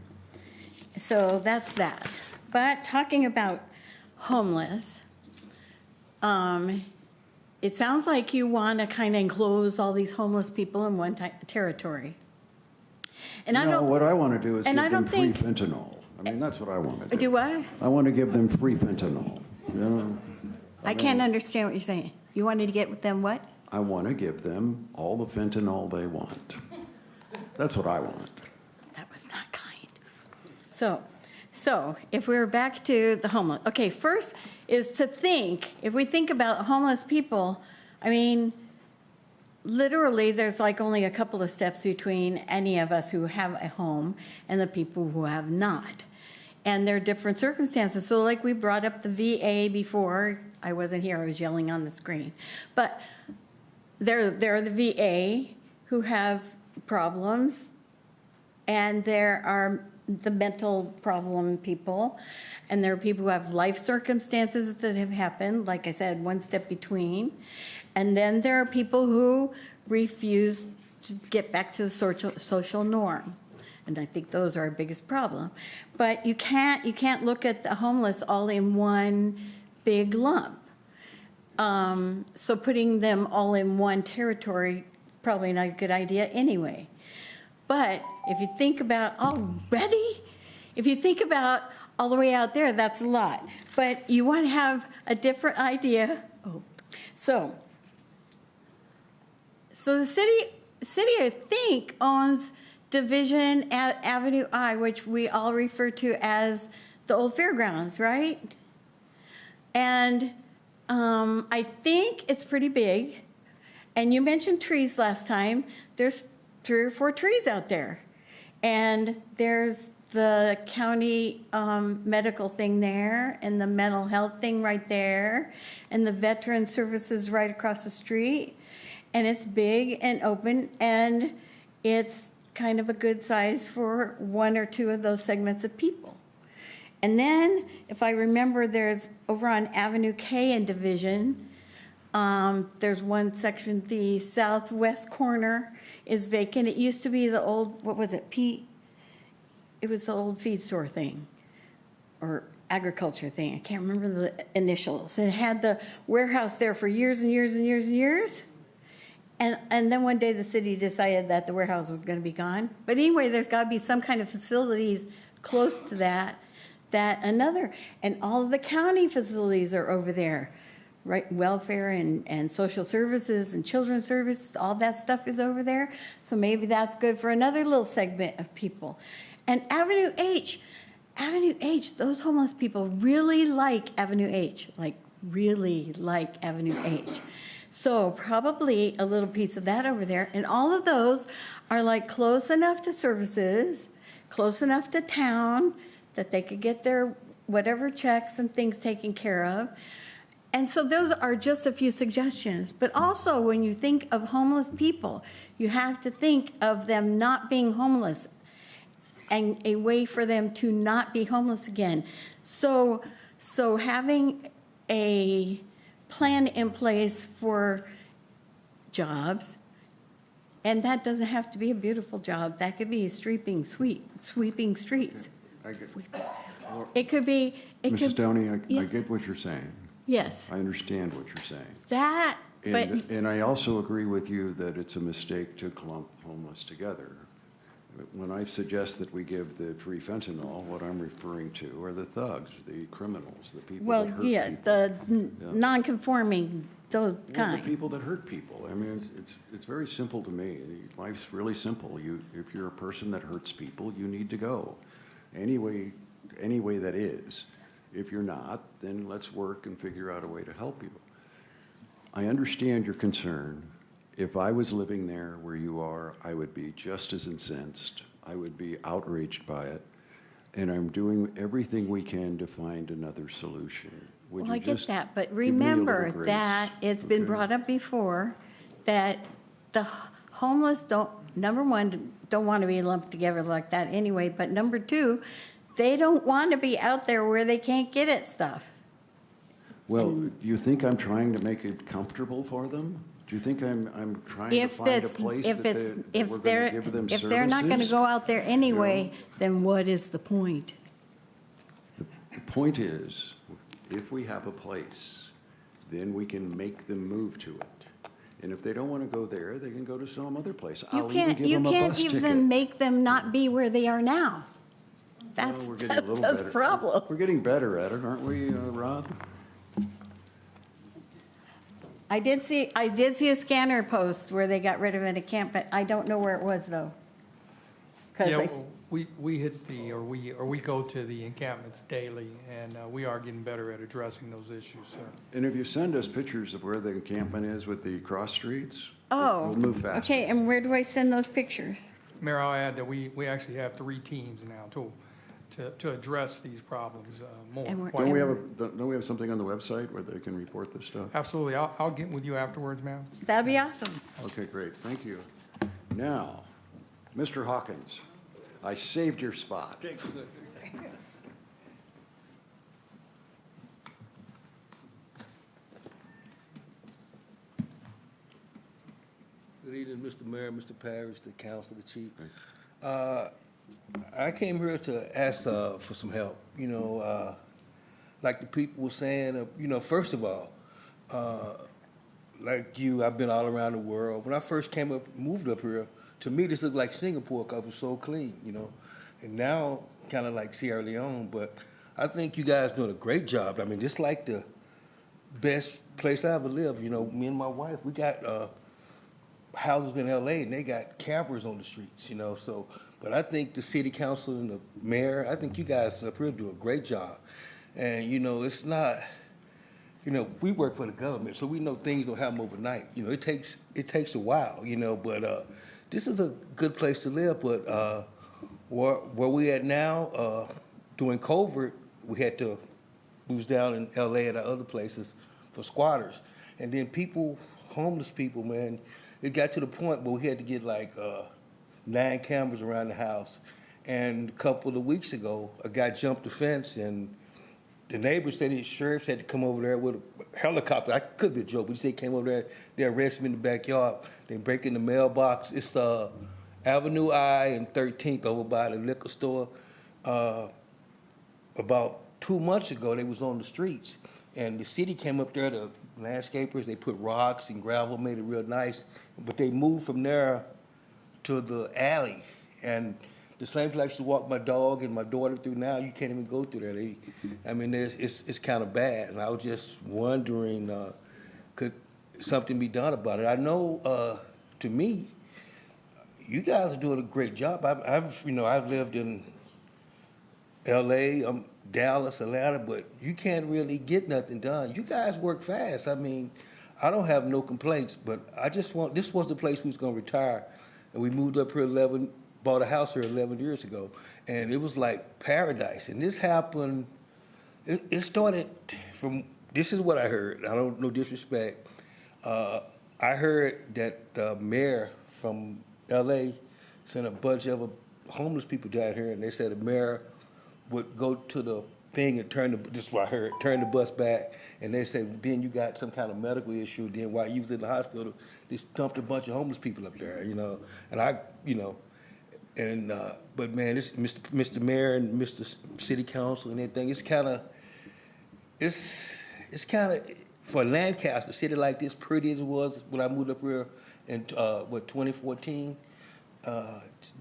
So that's that. But talking about homeless, it sounds like you want to kind of enclose all these homeless people in one territory. And No, what I want to do is give them free fentanyl. I mean, that's what I want to do. Do what? I want to give them free fentanyl, you know? I can't understand what you're saying. You wanted to get with them what? I want to give them all the fentanyl they want. That's what I want. That was not kind. So if we're back to the homeless, okay, first is to think, if we think about homeless people, I mean, literally there's like only a couple of steps between any of us who have a home and the people who have not. And there are different circumstances. So like we brought up the VA before, I wasn't here, I was yelling on the screen. But there are the VA who have problems, and there are the mental problem people, and there are people who have life circumstances that have happened, like I said, one step between. And then there are people who refuse to get back to the social norm. And I think those are our biggest problem. But you can't look at the homeless all in one big lump. So putting them all in one territory probably not a good idea anyway. But if you think about already, if you think about all the way out there, that's a lot. But you want to have a different idea. So the city, I think, owns Division at Avenue I, which we all refer to as the old fairgrounds, right? And I think it's pretty big. And you mentioned trees last time. There's 3 or 4 trees out there. And there's the county medical thing there, and the mental health thing right there, and the veteran services right across the street. And it's big and open, and it's kind of a good size for 1 or 2 of those segments of people. And then, if I remember, there's over on Avenue K in Division, there's one section, the southwest corner is vacant. It used to be the old, what was it, Pete? It was the old feed store thing, or agriculture thing. I can't remember the initials. It had the warehouse there for years and years and years and years. And then one day the city decided that the warehouse was going to be gone. But anyway, there's got to be some kind of facilities close to that, and all of the county facilities are over there, right? Welfare and social services and children's services, all that stuff is over there. So maybe that's good for another little segment of people. And Avenue H, those homeless people really like Avenue H, like really like Avenue H. So probably a little piece of that over there. And all of those are like close enough to services, close enough to town that they could get their whatever checks and things taken care of. And so those are just a few suggestions. But also when you think of homeless people, you have to think of them not being homeless and a way for them to not be homeless again. So having a plan in place for jobs, and that doesn't have to be a beautiful job. That could be sweeping streets. It could be. Mrs. Downey, I Yes. get what you're saying. Yes. I understand what you're saying. That, And I also agree with you that it's a mistake to clump homeless together. When I suggest that we give the free fentanyl, what I'm referring to are the thugs, the criminals, the people that hurt yes, people. the non-conforming, those Well, kind. the people that hurt people. I mean, it's very simple to me. Life's really simple. If you're a person that hurts people, you need to go. Any way that is. If you're not, then let's work and figure out a way to help you. I understand your concern. If I was living there where you are, I would be just as incensed. I would be outraged by it. And I'm doing everything we can to find another solution. Would Well, you I get just that, but give me a little remember grace? that it's been brought up before that the homeless number one, don't want to be lumped together like that anyway, but number 2, they don't want to be out there where they can't get at stuff. Well, do you think I'm trying to make it comfortable for them? Do you think I'm trying to find a place that we're going to give them services? If they're not going to go out there anyway, then what is the point? The point is, if we have a place, then we can make them move to it. And if they don't want to go there, they can go to some other place. I'll even give them a bus ticket. You can't even make them not be where they are now. That's Well, we're getting a little the better. problem. We're getting better at it, aren't we, Rod? I did see a scanner post where they got rid of an encampment. I don't know where it was though. 'Cause Yeah, I- we hit we go to the encampments daily, and we are getting better at addressing those issues, sir. And if you send us pictures of where the encampment is with the cross streets, Oh, we'll move faster. okay, and where do I send those pictures? Mayor, I'll add that we actually have 3 teams now to address these problems more. And we're- Don't we have something on the website where they can report this stuff? Absolutely. I'll get with you afterwards, ma'am. That'd be awesome. Okay, great, thank you. Now, Mr. Hawkins, I saved your spot. Good evening, Mr. Mayor, Mr. Parrish, the council, the chief. I came here to ask for some help, like the people were saying, first of all, like you, I've been all around the world. When I first moved up here, to me, this looked like Singapore because it was so clean, you know. And now, kind of like Sierra Leone, but I think you guys doing a great job. I mean, just like the best place I ever lived. You know, me and my wife, we got houses in LA and they got campers on the streets, you know. So, but I think the city council and the mayor, I think you guys up here do a great job. And, you know, it's not, you know, we work for the government, so we know things don't happen overnight. You know, it takes a while, you know, but this is a good place to live. But where we at now, during COVID, we was down in LA at other places for squatters. And then homeless people, man, it got to the point where we had to get like 9 cameras around the house. And a couple of weeks ago, a guy jumped the fence and the neighbors said the sheriffs had to come over there with a helicopter. I could be a joke, but he said he came over there, they arrested me in the backyard. They break in the mailbox. It's Avenue I and 13th over by the liquor store. About 2 months ago, they was on the streets. And the city came up there, the landscapers, they put rocks and gravel, made it real nice. But they moved from there to the alley. And the same place to walk my dog and my daughter through now, you can't even go through there. It's kind of bad. And I was just wondering, could something be done about it? I know, to me, you guys are doing a great job. I've lived in L.A., Dallas, Atlanta, but you can't really get nothing done. You guys work fast. I mean, I don't have no complaints, but this was the place we was going to retire. And we moved up here bought a house here 11 years ago, and it was like paradise. And this happened, it started from, this is what I heard. I don't, no disrespect. I heard that the mayor from LA sent a bunch of homeless people down here, and they said the mayor would go to the thing and this is what I heard, turn the bus back, and they said, then you got some kind of medical issue, then while you was in the hospital, they dumped a bunch of homeless people up there, you know. And but man, this Mr. Mayor and Mr. City Council and everything, it's kind of, for Lancaster, a city like this, pretty as it was when I moved up here in, 2014,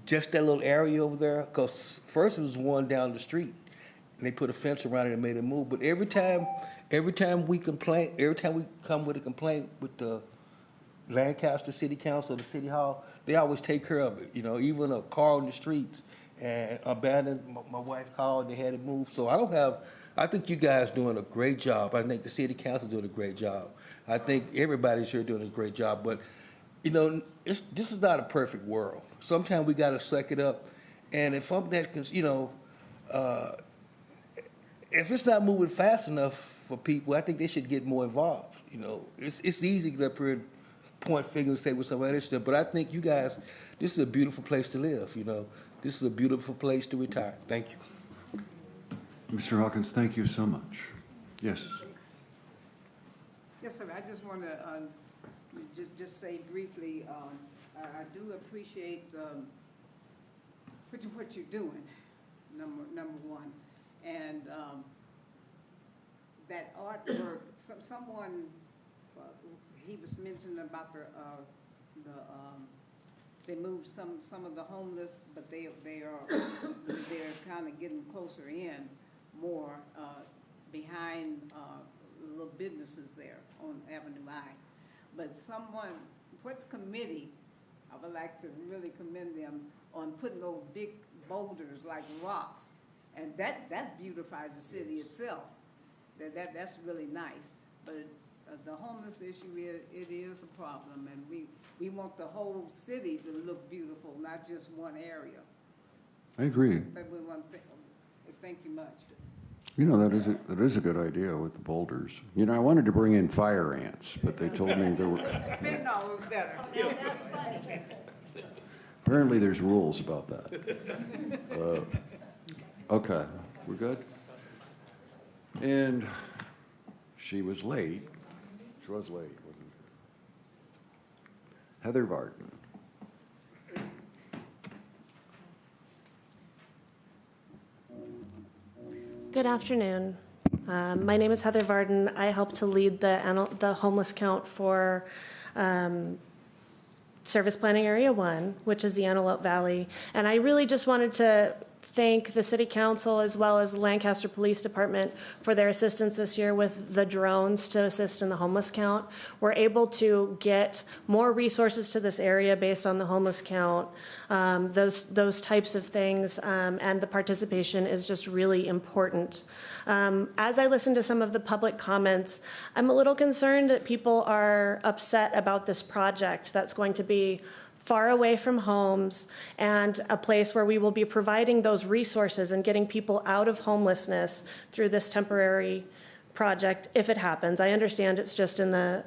just that little area over there, because first it was one down the street, and they put a fence around it and made it move. But every time we come with a complaint with the Lancaster City Council, the City Hall, they always take care of it. You know, even a car on the streets and abandoned, my wife called, they had it moved. So I think you guys doing a great job. I think the City Council doing a great job. I think everybody's here doing a great job. But, you know, this is not a perfect world. Sometimes we got to suck it up. And if I'm that, you know, if it's not moving fast enough for people, I think they should get more involved. You know, it's easy to get up here and point fingers and say what somebody else did, but I think you guys, this is a beautiful place to live, you know. This is a beautiful place to retire. Thank you. Mr. Hawkins, thank you so much. Yes. Yes, sir. I just want to just say briefly, I do appreciate what you're doing, number one. And that artwork, someone, he was mentioning about they moved some of the homeless, but they're kind of getting closer in more behind little businesses there on Avenue I. But what committee, I would like to really commend them on putting those big boulders like rocks, and that beautifies the city itself. That's really nice. But the homeless issue it is a problem, and we want the whole city to look beautiful, not just one area. I agree. But we want thank you much. You know, that is a good idea with the boulders. You know, I wanted to bring in fire ants, but they told me there were. Fentanyl is better. Apparently, there's rules about that. Okay, we're good. And she was late. She was late, wasn't she? Heather Barton. Good afternoon. My name is Heather Varden. I help to lead the homeless count for Service Planning Area 1, which is the Antelope Valley. And I really just wanted to thank the City Council as well as the Lancaster Police Department for their assistance this year with the drones to assist in the homeless count. We're able to get more resources to this area based on the homeless count, those types of things, and the participation is just really important. As I listen to some of the public comments, I'm a little concerned that people are upset about this project that's going to be far away from homes and a place where we will be providing those resources and getting people out of homelessness through this temporary project if it happens. I understand it's just in the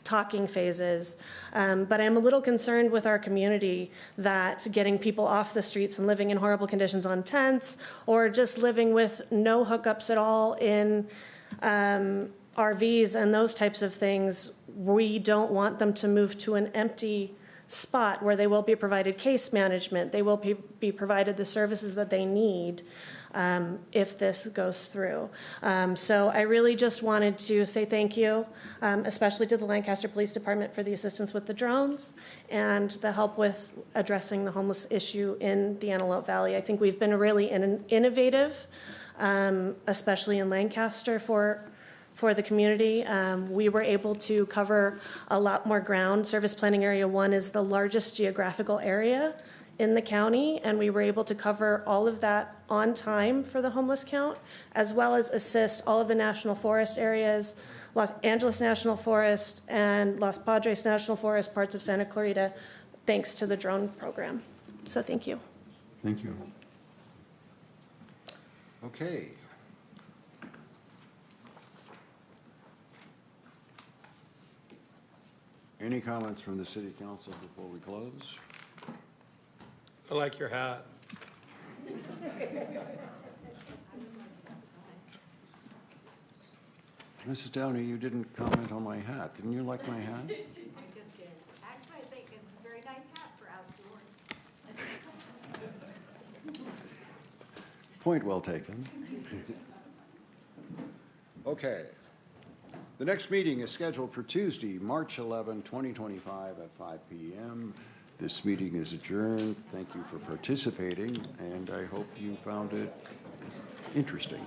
talking phases, but I'm a little concerned with our community that getting people off the streets and living in horrible conditions on tents or just living with no hookups at all in RVs and those types of things, we don't want them to move to an empty spot where they will be provided case management, they will be provided the services that they need if this goes through. So I really just wanted to say thank you, especially to the Lancaster Police Department for the assistance with the drones and the help with addressing the homeless issue in the Antelope Valley. I think we've been really innovative, especially in Lancaster for the community. We were able to cover a lot more ground. Service Planning Area 1 is the largest geographical area in the county, and we were able to cover all of that on time for the homeless count, as well as assist all of the national forest areas, Los Angeles National Forest and Los Padres National Forest, parts of Santa Clarita, thanks to the drone program. So thank you. Thank you. Okay. Any comments from the City Council before we close? I like your hat. Mrs. Downey, you didn't comment on my hat. Didn't you like my hat? I just did. Actually, I think it's a very nice hat for outdoors. Point well taken. Okay. The next meeting is scheduled for Tuesday, March 11, 2025 at 5 p.m. This meeting is adjourned. Thank you for participating, and I hope you found it interesting.